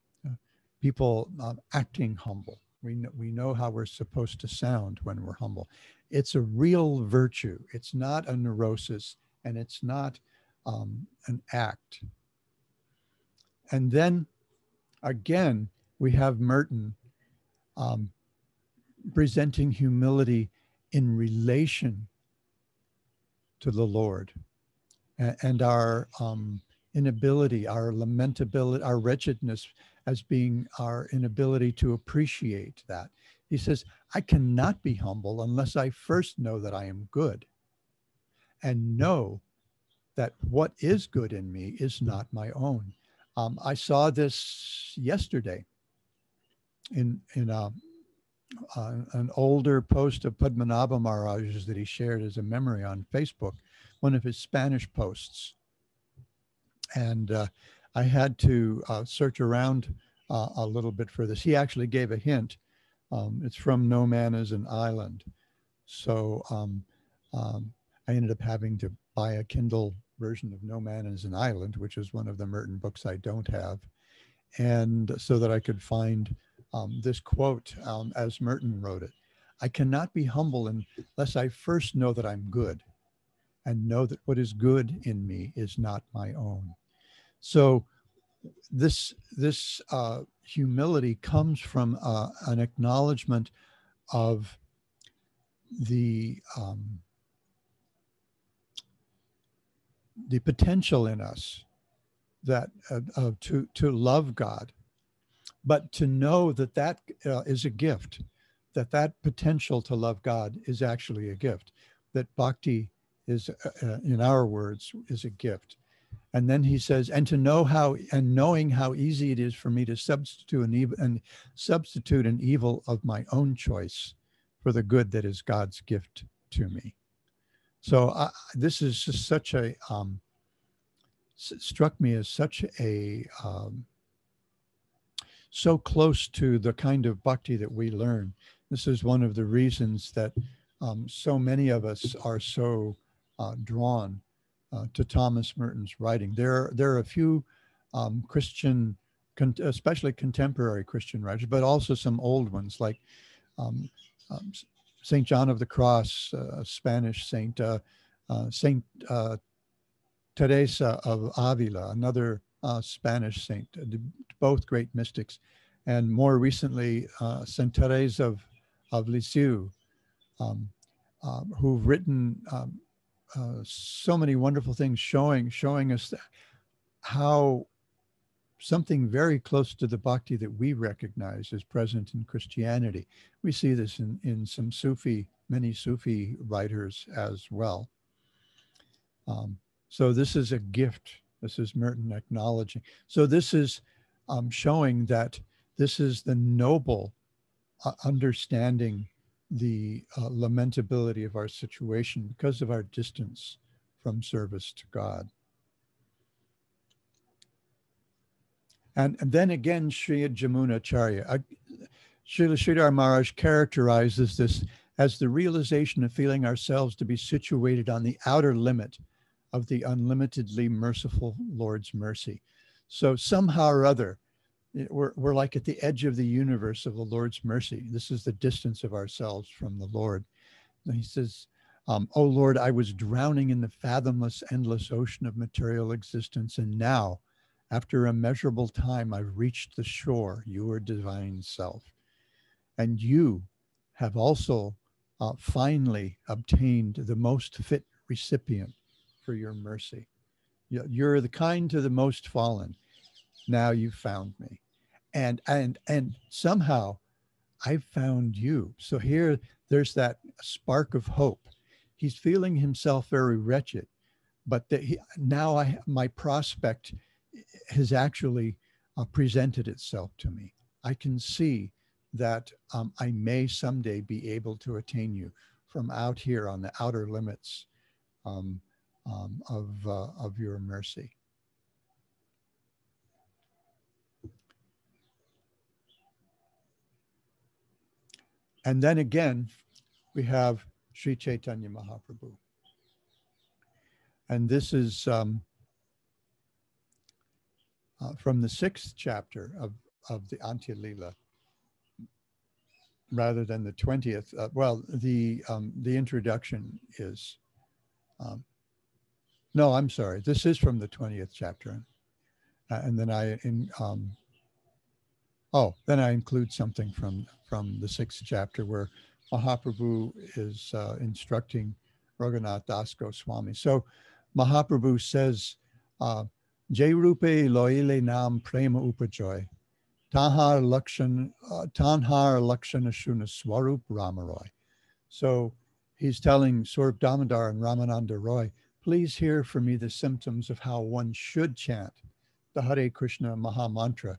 People acting humble. We know how we're supposed to sound when we're humble. It's a real virtue. It's not a neurosis, and it's not an act. And then again, we have Merton presenting humility in relation to the Lord, and our inability, our lamentability, our wretchedness as being our inability to appreciate that. He says, I cannot be humble unless I first know that I am good, and know that what is good in me is not my own. I saw this yesterday in an older post of Padmanabha Maharaj's that he shared as a memory on Facebook, one of his Spanish posts. And I had to search around a little bit for this. He actually gave a hint. It's from No Man is an Island. So I ended up having to buy a Kindle version of No Man is an Island, which is one of the Merton books I don't have. And so that I could find this quote as Merton wrote it. I cannot be humble unless I first know that I'm good, and know that what is good in me is not my own. So this humility comes from an acknowledgement of the potential in us that to love God, but to know that that is a gift, that potential to love God is actually a gift, that bhakti is, in our words, is a gift. And then he says, and to know how, and knowing how easy it is for me to substitute an evil of my own choice for the good that is God's gift to me. So this is just such a, struck me as such a, so close to the kind of bhakti that we learn. This is one of the reasons that so many of us are so drawn to Thomas Merton's writing. There are a few Christian, especially contemporary Christian writers, but also some old ones like um, Saint John of the Cross, Spanish saint, Saint Teresa of Avila, another Spanish saint, both great mystics, and more recently Saint Therese of Lisieux, who've written so many wonderful things, showing us how something very close to the bhakti that we recognize is present in Christianity. We see this in some many Sufi writers as well. So this is a gift. This is Merton acknowledging. So this is showing that this is the noble understanding the lamentability of our situation because of our distance from service to God. And then again, Sri Jamunachary, Srila Sridhar Maharaj characterizes this as the realization of feeling ourselves to be situated on the outer limit of the unlimitedly merciful Lord's mercy. So somehow or other, we're like at the edge of the universe of the Lord's mercy. This is the distance of ourselves from the Lord. And he says, oh Lord, I was drowning in the fathomless, endless ocean of material existence. And now, after a measurable time, I've reached the shore, your divine self. And you have also finally obtained the most fit recipient for your mercy. You're the kind to the most fallen. Now you've found me. And somehow I've found you. So here there's that spark of hope. He's feeling himself very wretched, but now my prospect has actually presented itself to me. I can see that I may someday be able to attain you from out here on the outer limits of your mercy. And then again, we have Sri Chaitanya Mahaprabhu. And this is from the 6th chapter of the Antya Lila, rather than the 20th. Well, the introduction is, no, I'm sorry. This is from the 20th chapter. And then then I include something from the 6th chapter where Mahaprabhu is instructing Raghunath Das Goswami. So Mahaprabhu says, Jai Rupe Loile Nam Prema Upajoy, Tanhar Lakshana Shuna Swarup Ramaroy. So he's telling Swarup Damodar and Ramananda Roy, please hear for me the symptoms of how one should chant the Hare Krishna Maha Mantra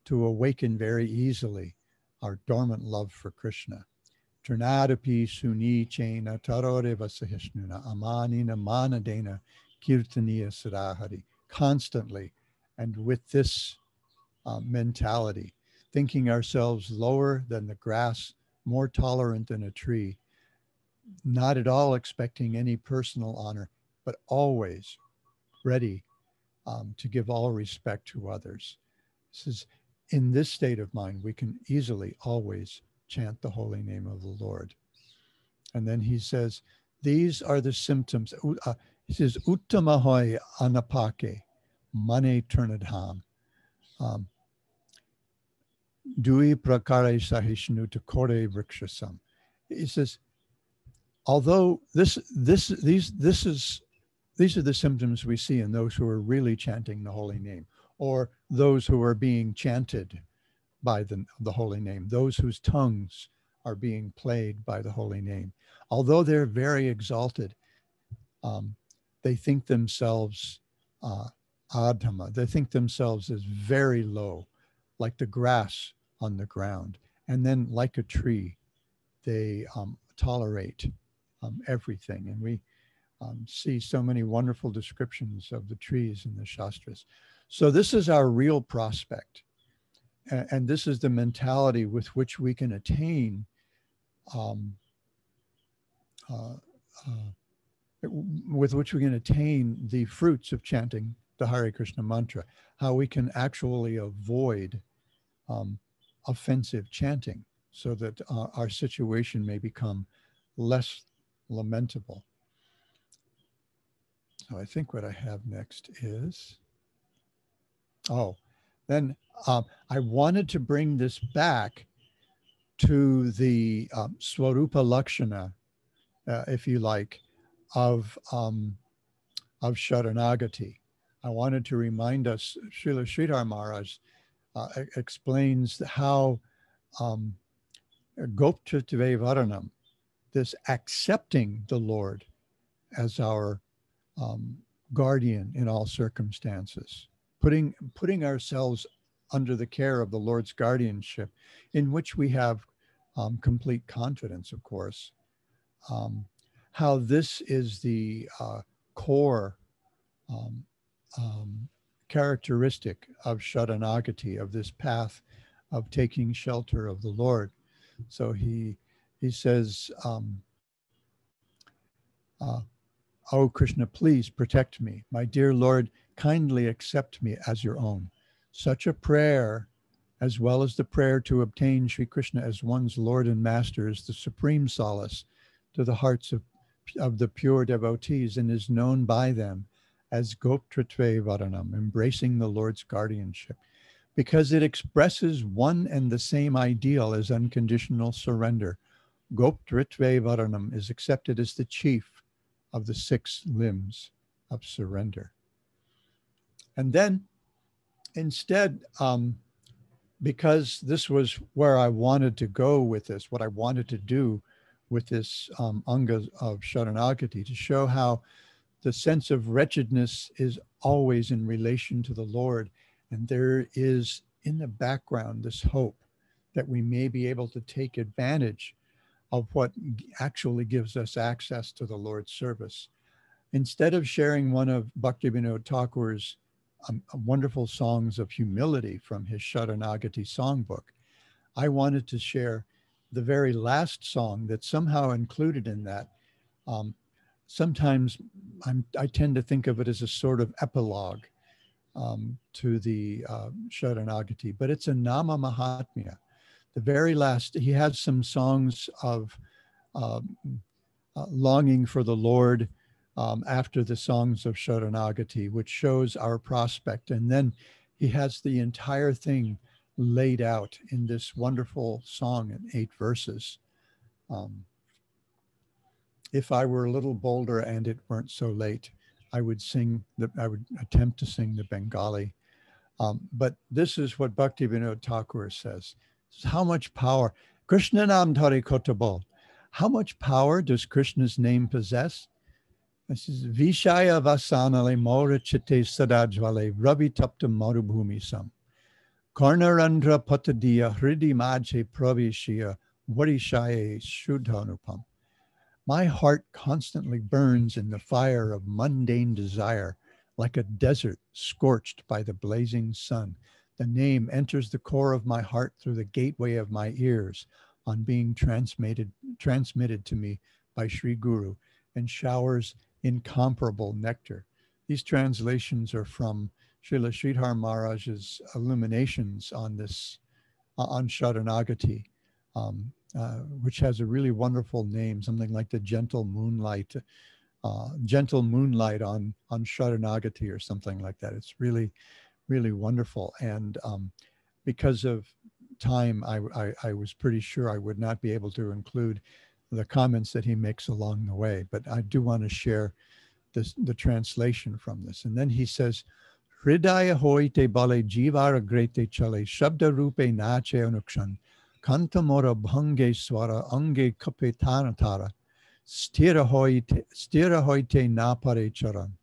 to awaken very easily our dormant love for Krishna. Turnadapi Suni Chaina Tarore Vasahishnuna Amanina Manadena Kirtaniya Sarahari. Constantly and with this mentality, thinking ourselves lower than the grass, more tolerant than a tree, not at all expecting any personal honor, but always ready to give all respect to others. This is, in this state of mind, we can easily always chant the holy name of the Lord. And then he says, these are the symptoms. He says, Uttamahoy anapake, mane turnadham. Dui prakare sahishnu takore vrikshasam. He says, although these are the symptoms we see in those who are really chanting the holy name, or those who are being chanted by the holy name, those whose tongues are being played by the holy name. Although they're very exalted, they think themselves adhama. They think themselves as very low, like the grass on the ground. And then like a tree, they tolerate everything. And we see so many wonderful descriptions of the trees in the Shastras. So this is our real prospect. And this is the mentality with which we can attain with which we can attain the fruits of chanting the Hare Krishna mantra, how we can actually avoid offensive chanting so that our situation may become less lamentable. So I think what I have next is, then I wanted to bring this back to the Swarupa Lakshana, if you like, of Sharanagati. I wanted to remind us, Srila Sridhar Maharaj explains how Goptritve Varanam, this accepting the Lord as our guardian in all circumstances, putting ourselves under the care of the Lord's guardianship, in which we have complete confidence, of course. How this is the core characteristic of Sharanagati, of this path of taking shelter of the Lord. So he says, "Oh Krishna, please protect me. My dear Lord, kindly accept me as your own." Such a prayer, as well as the prayer to obtain Sri Krishna as one's Lord and Master, is the supreme solace to the hearts of the pure devotees, and is known by them as Goptritve Varanam, embracing the Lord's guardianship, because it expresses one and the same ideal as unconditional surrender. Goptritve Varanam is accepted as the chief of the 6 limbs of surrender. And then instead, because this was where I wanted to go with this, what I wanted to do with this Anga of Sharanagati, to show how the sense of wretchedness is always in relation to the Lord. And there is in the background this hope that we may be able to take advantage of what actually gives us access to the Lord's service. Instead of sharing one of Bhaktivinoda Thakur's wonderful songs of humility from his Sharanagati songbook, I wanted to share the very last song that's somehow included in that. Sometimes I tend to think of it as a sort of epilogue to the Sharanagati, but it's a Nama Mahatmya. The very last, he has some songs of longing for the Lord after the songs of Sharanagati, which shows our prospect. And then he has the entire thing laid out in this wonderful song in 8 verses. If I were a little bolder and it weren't so late, I would attempt to sing the Bengali. But this is what Bhaktivinoda Thakur says. How much power, Krishna Nam Dhari Kotabol, how much power does Krishna's name possess? This is Vishaya Vasanale Mora Chitte Sadajvale Ravi Tapta Marubhumi Sam. Karnarandra Patadiya Hridi Majhe Pravishya Varishaye Shuddhanupam. My heart constantly burns in the fire of mundane desire, like a desert scorched by the blazing sun. The name enters the core of my heart through the gateway of my ears on being transmitted to me by Sri Guru, and showers incomparable nectar. These translations are from Srila Sridhar Maharaj's illuminations on this, on Sharanagati, which has a really wonderful name, something like the gentle moonlight on Sharanagati or something like that. It's really, really wonderful. And because of time, I was pretty sure I would not be able to include the comments that he makes along the way, but I do want to share the translation from this. And then he says, Hridaya hoite bale jivara grete chale shabda rupe nache anukshan kantamora bhange swara ange kape tara stira hoite napare charan.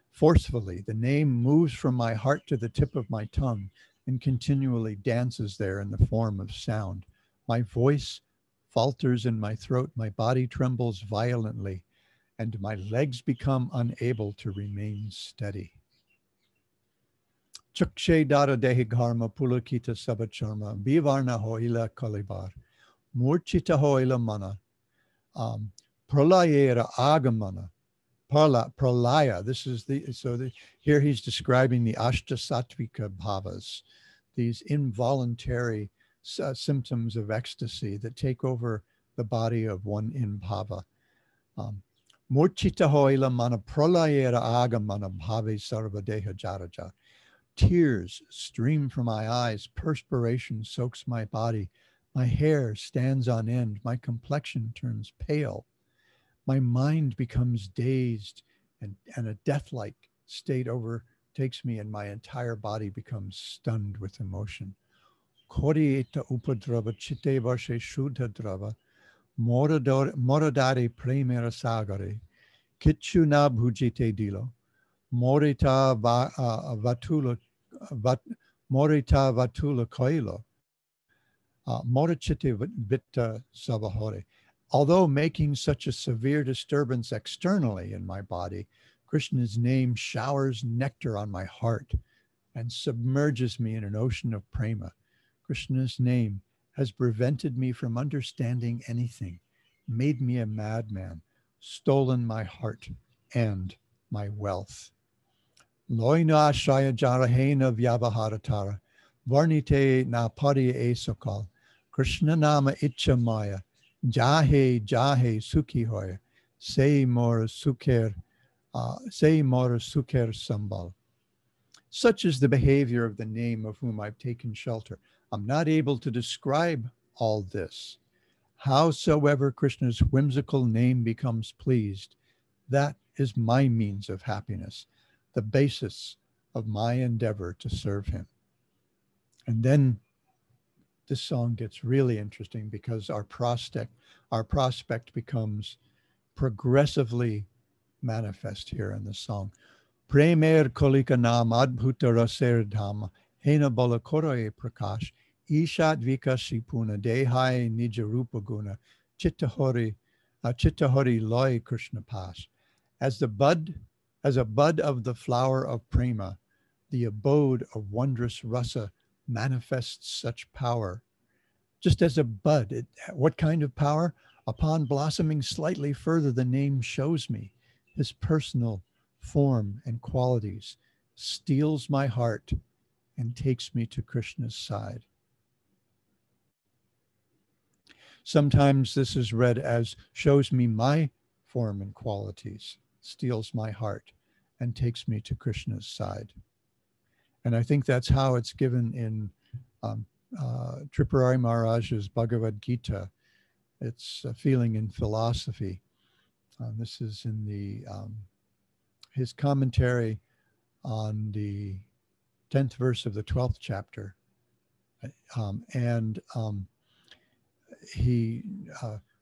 Forcefully, the name moves from my heart to the tip of my tongue and continually dances there in the form of sound. My voice falters in my throat, my body trembles violently, and my legs become unable to remain steady. Chakshe dara dehi gharma pulakita sabacharma bivarna hoila kalibar murchita hoila mana pralayera agamana pralaya. This is here he's describing the ashtasattvika bhavas, these involuntary symptoms of ecstasy that take over the body of one in bhava. Murchita hoila mana pralayera aga mana bhave sarvadeha jaraja. Tears stream from my eyes, perspiration soaks my body, my hair stands on end, my complexion turns pale, my mind becomes dazed, and a death-like state overtakes me, and my entire body becomes stunned with emotion. Kori eta upadrava chitte varshe shuddha drava, moradare premera sagare, kitchu na bhujite dilo, morita vatula koilo, morachite vitta savahore. Although making such a severe disturbance externally in my body, Krishna's name showers nectar on my heart and submerges me in an ocean of prema. Krishna's name has prevented me from understanding anything, made me a madman, stolen my heart and my wealth. Loina shaya jarahena vyavaharatara, varnite na pari esokal, Krishna nama icha maya, jahe jahe sukhi hoya, say more sukher sambal. Such is the behavior of the name of whom I've taken shelter. I'm not able to describe all this. Howsoever Krishna's whimsical name becomes pleased, that is my means of happiness, the basis of my endeavor to serve him. And then this song gets really interesting because our prospect becomes progressively manifest here in the song. Premer kolika nam adbhuta raser dhama, hena balakoroye prakash, ishat vikashipuna dehai nijarupa guna, chittahori loy Krishna pas. As a bud of the flower of prema, the abode of wondrous rasa manifests such power. Just as a bud, what kind of power? Upon blossoming slightly further, the name shows me his personal form and qualities, steals my heart, and takes me to Krishna's side. Sometimes this is read as shows me my form and qualities, steals my heart, and takes me to Krishna's side. And I think that's how it's given in Tripurari Maharaj's Bhagavad Gita. It's a feeling in philosophy. This is in the his commentary on the 10th verse of the 12th chapter. He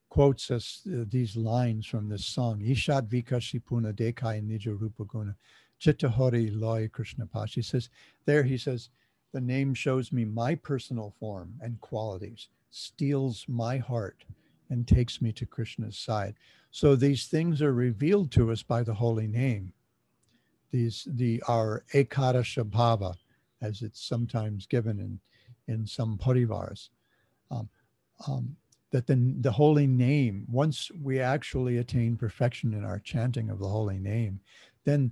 quotes us these lines from this song. Ishat vikashipuna dekai nija rupaguna chittahori loy Krishna pas. He says, the name shows me my personal form and qualities, steals my heart, and takes me to Krishna's side. So these things are revealed to us by the holy name. Our ekadasha bhava, as it's sometimes given in some parivars. That the holy name, once we actually attain perfection in our chanting of the holy name, then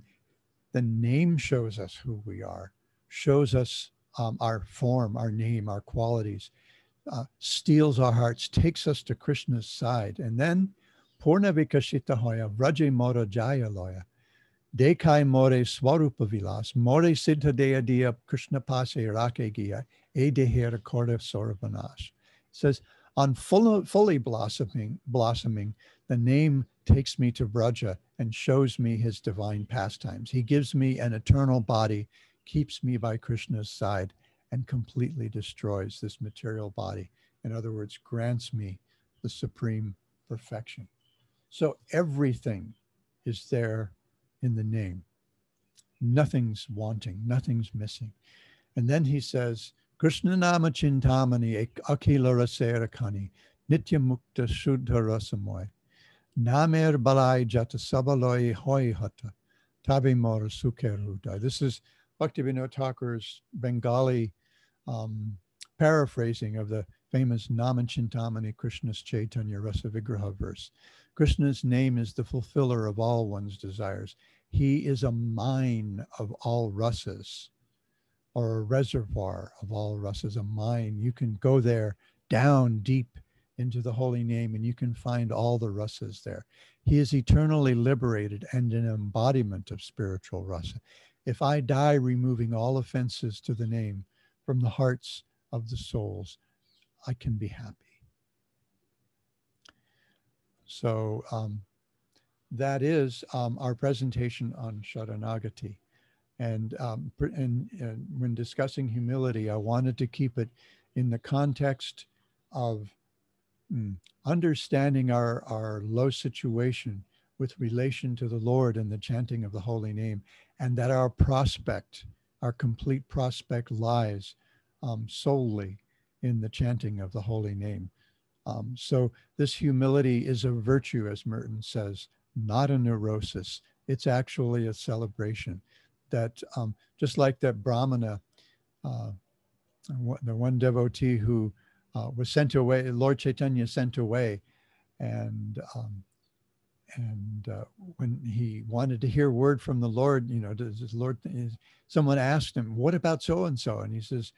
the name shows us who we are, shows us our form, our name, our qualities, steals our hearts, takes us to Krishna's side. And then, Purna vikashita hoya, vraje mora jaya loya, dekai more swarupa vilas, more siddha deya diya Krishna pase rake giya, e dehera korda sorabanash. It says, on fully blossoming, the name takes me to Braja and shows me his divine pastimes. He gives me an eternal body, keeps me by Krishna's side, and completely destroys this material body. In other words, grants me the supreme perfection. So everything is there in the name. Nothing's wanting, nothing's missing. And then he says, Krishna nama chintamani akila rasera kani nitya mukta shuddha rasamoy namer balai jata sabaloi hoi hata tabi mora sukheruda. This is Bhaktivinoda Thakur's Bengali paraphrasing of the famous Nama Chintamani Krishna's Chaitanya Rasa Vigraha verse. Krishna's name is the fulfiller of all one's desires. He is a mine of all rasas, or a reservoir of all rasas, a mine. You can go there down deep into the holy name and you can find all the rasas there. He is eternally liberated and an embodiment of spiritual rasa. If I die removing all offenses to the name from the hearts of the souls, I can be happy. So that is our presentation on Sharanagati. And when discussing humility, I wanted to keep it in the context of understanding our low situation with relation to the Lord and the chanting of the holy name, and that our prospect, our complete prospect, lies solely in the chanting of the holy name. So this humility is a virtue, as Merton says, not a neurosis. It's actually a celebration. That just like that Brahmana, the one devotee who was sent away, Lord Chaitanya sent away, and when he wanted to hear word from the Lord, does this Lord? Someone asked him, "What about so and so?" And he says,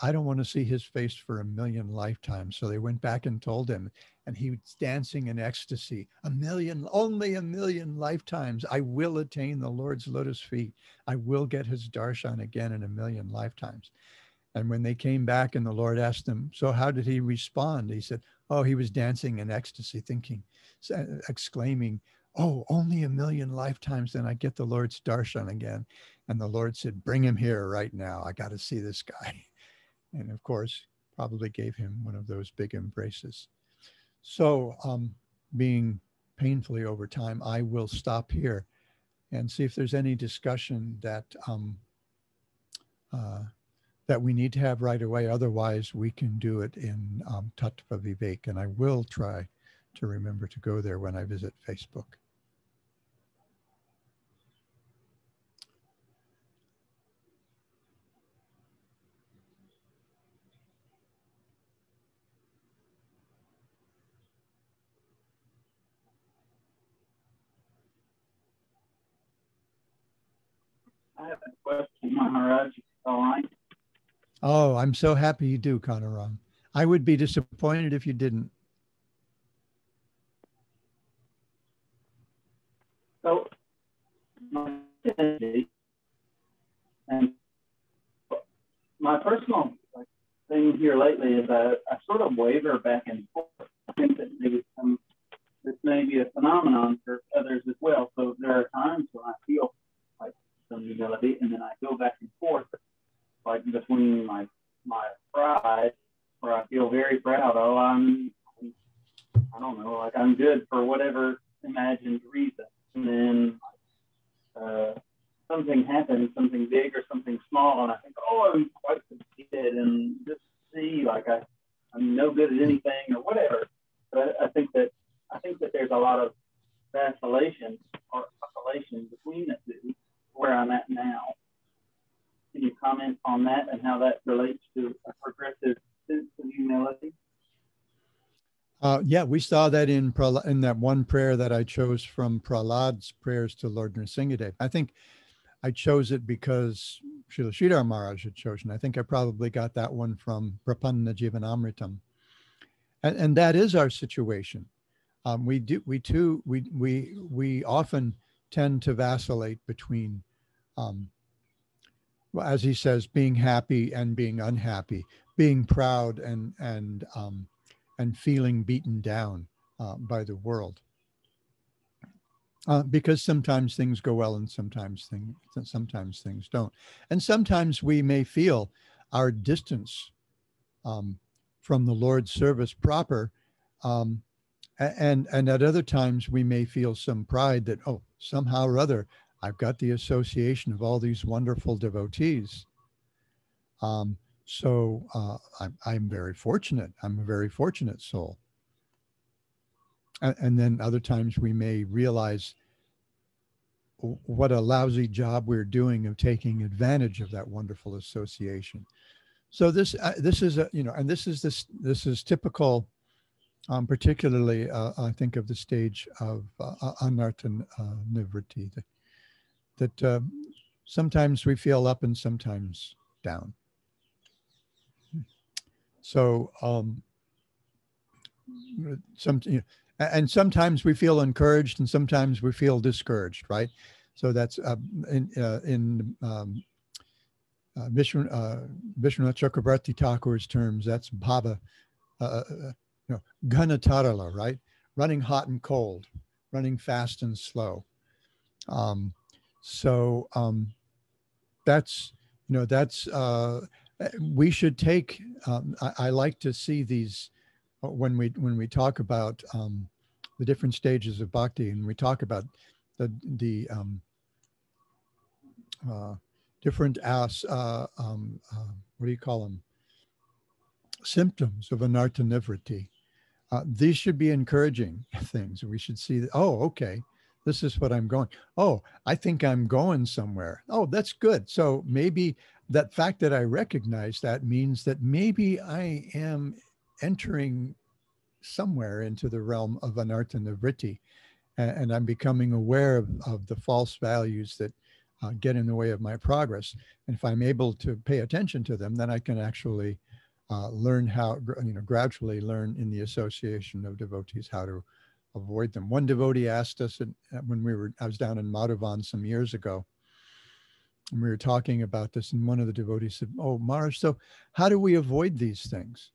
I don't want to see his face for 1,000,000 lifetimes. So they went back and told him, and he was dancing in ecstasy. Only 1,000,000 lifetimes. I will attain the Lord's lotus feet. I will get his darshan again in 1,000,000 lifetimes. And when they came back and the Lord asked him, so how did he respond? He said, oh, he was dancing in ecstasy, exclaiming, oh, only 1,000,000 lifetimes, then I get the Lord's darshan again. And the Lord said, bring him here right now. I got to see this guy. And of course, probably gave him one of those big embraces. So being painfully over time, I will stop here and see if there's any discussion that that we need to have right away. Otherwise, we can do it in Tattva Vivek. And I will try to remember to go there when I visit Facebook. I have a question, Maharaj. All right. Oh, I'm so happy you do, Kanaram. I would be disappointed if you didn't. So, and my personal thing here lately is I sort of waver back and forth. I think that maybe this may be a phenomenon for others as well. So there are times when I feel like some humility, and then I go back and forth, like between my pride, where I feel very proud. Oh, I don't know, like I'm good for whatever imagined reason. And then something happens, something big or something small, and I think, oh, I'm quite succeeded, and just see like I'm no good at anything or whatever. But I think that there's a lot of vacillation or oscillation between the two, where I'm at now. Can you comment on that and how that relates to a progressive sense of humility? Yeah, we saw that in that one prayer that I chose from Prahlad's prayers to Lord Nrsingadev. I think I chose it because Srila Sridhar Maharaj had chosen. I think I probably got that one from Prapanna Jivanamritam. And that is our situation. We often tend to vacillate between, as he says, being happy and being unhappy, being proud and feeling beaten down by the world. Because sometimes things go well and sometimes things don't. And sometimes we may feel our distance from the Lord's service proper. And at other times we may feel some pride that, oh, somehow or other, I've got the association of all these wonderful devotees. So I'm very fortunate. I'm a very fortunate soul. And then other times we may realize what a lousy job we're doing of taking advantage of that wonderful association. So this is a, and this is typical Particularly, I think of the stage of anartha nivritti, that sometimes we feel up and sometimes down. So and sometimes we feel encouraged and sometimes we feel discouraged, right? So that's in Vishwanath Chakrabarti Thakur's terms, that's bhava, Ganatarala, right? Running hot and cold, running fast and slow. That's, we should take, I like to see these when we talk about the different stages of bhakti, and we talk about the different what do you call them? Symptoms of anartha nivritti. These should be encouraging things. We should see that, oh, okay, this is what I'm going. Oh, I think I'm going somewhere. Oh, that's good. So maybe that fact that I recognize that means that maybe I am entering somewhere into the realm of anartha nivritti, and I'm becoming aware of the false values that get in the way of my progress. And if I'm able to pay attention to them, then I can actually learn how, gradually learn in the association of devotees how to avoid them. One devotee asked us when I was down in Madhuvan some years ago, and we were talking about this, and one of the devotees said, "Oh, Maharaj, so how do we avoid these things?"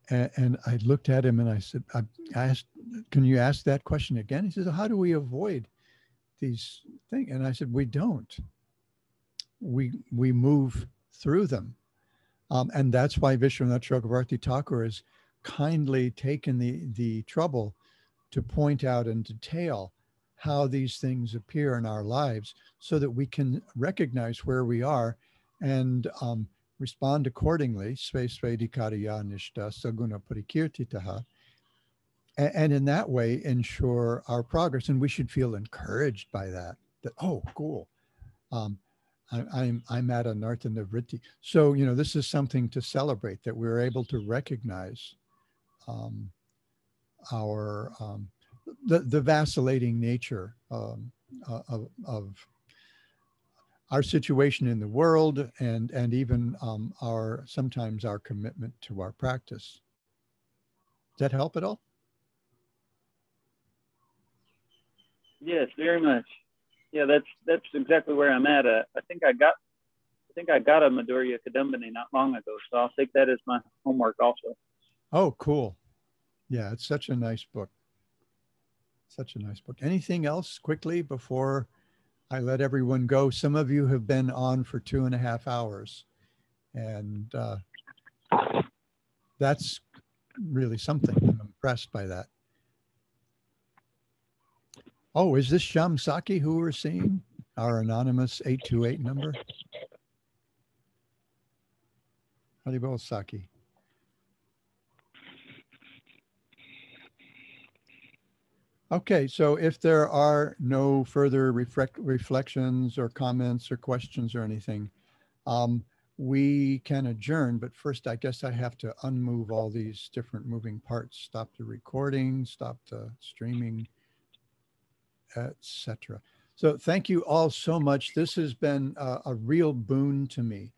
And I looked at him and I said, I asked, "Can you ask that question again?" He says, "How do we avoid these things?" And I said, "We don't. We move through them." And that's why Vishwanath Chakrabarti Thakur has kindly taken the trouble to point out in detail how these things appear in our lives so that we can recognize where we are and respond accordingly, sve svedikariya nishta saguna parikirtitaha, and in that way ensure our progress. And we should feel encouraged by that, oh, cool. I'm at anartha nivritti. So, this is something to celebrate, that we're able to recognize our the vacillating nature of our situation in the world, and even sometimes our commitment to our practice. Does that help at all? Yes, very much. Yeah, that's exactly where I'm at. I think I got a Madhurya Kadambini not long ago, so I'll take that as my homework also. Oh, cool. Yeah, it's such a nice book. Such a nice book. Anything else quickly before I let everyone go? Some of you have been on for 2.5 hours, and that's really something. I'm impressed by that. Oh, is this Sham Saki who we're seeing? Our anonymous 828 number? Haribol Saki. Okay, so if there are no further reflections or comments or questions or anything, we can adjourn. But first, I guess I have to unmove all these different moving parts, stop the recording, stop the streaming, etc. So thank you all so much. This has been a real boon to me,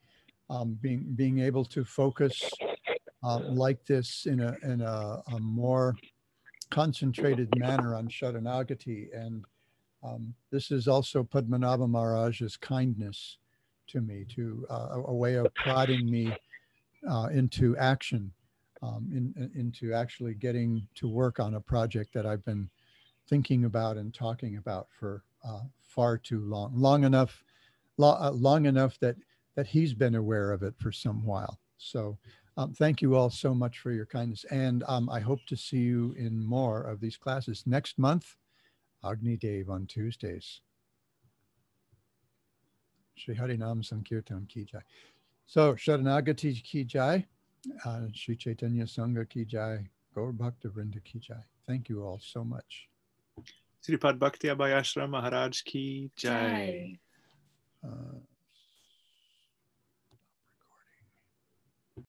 being able to focus like this in a more concentrated manner on Sharanagati. And this is also Padmanabha Maharaj's kindness to me, to a way of prodding me into action, into actually getting to work on a project that I've been thinking about and talking about for far too long enough that he's been aware of it for some while. So thank you all so much for your kindness. And I hope to see you in more of these classes. Next month, Agni Dev on Tuesdays. Shri Harinam Sankirtan Ki Jai. So Sharanagati Ki Jai, Shri Chaitanya Sangha Ki Jai, Gaur Bhakta Vrinda Ki Jai. Thank you all so much. Sripad Bhakti Abhay Ashram Maharaj Ki Jai.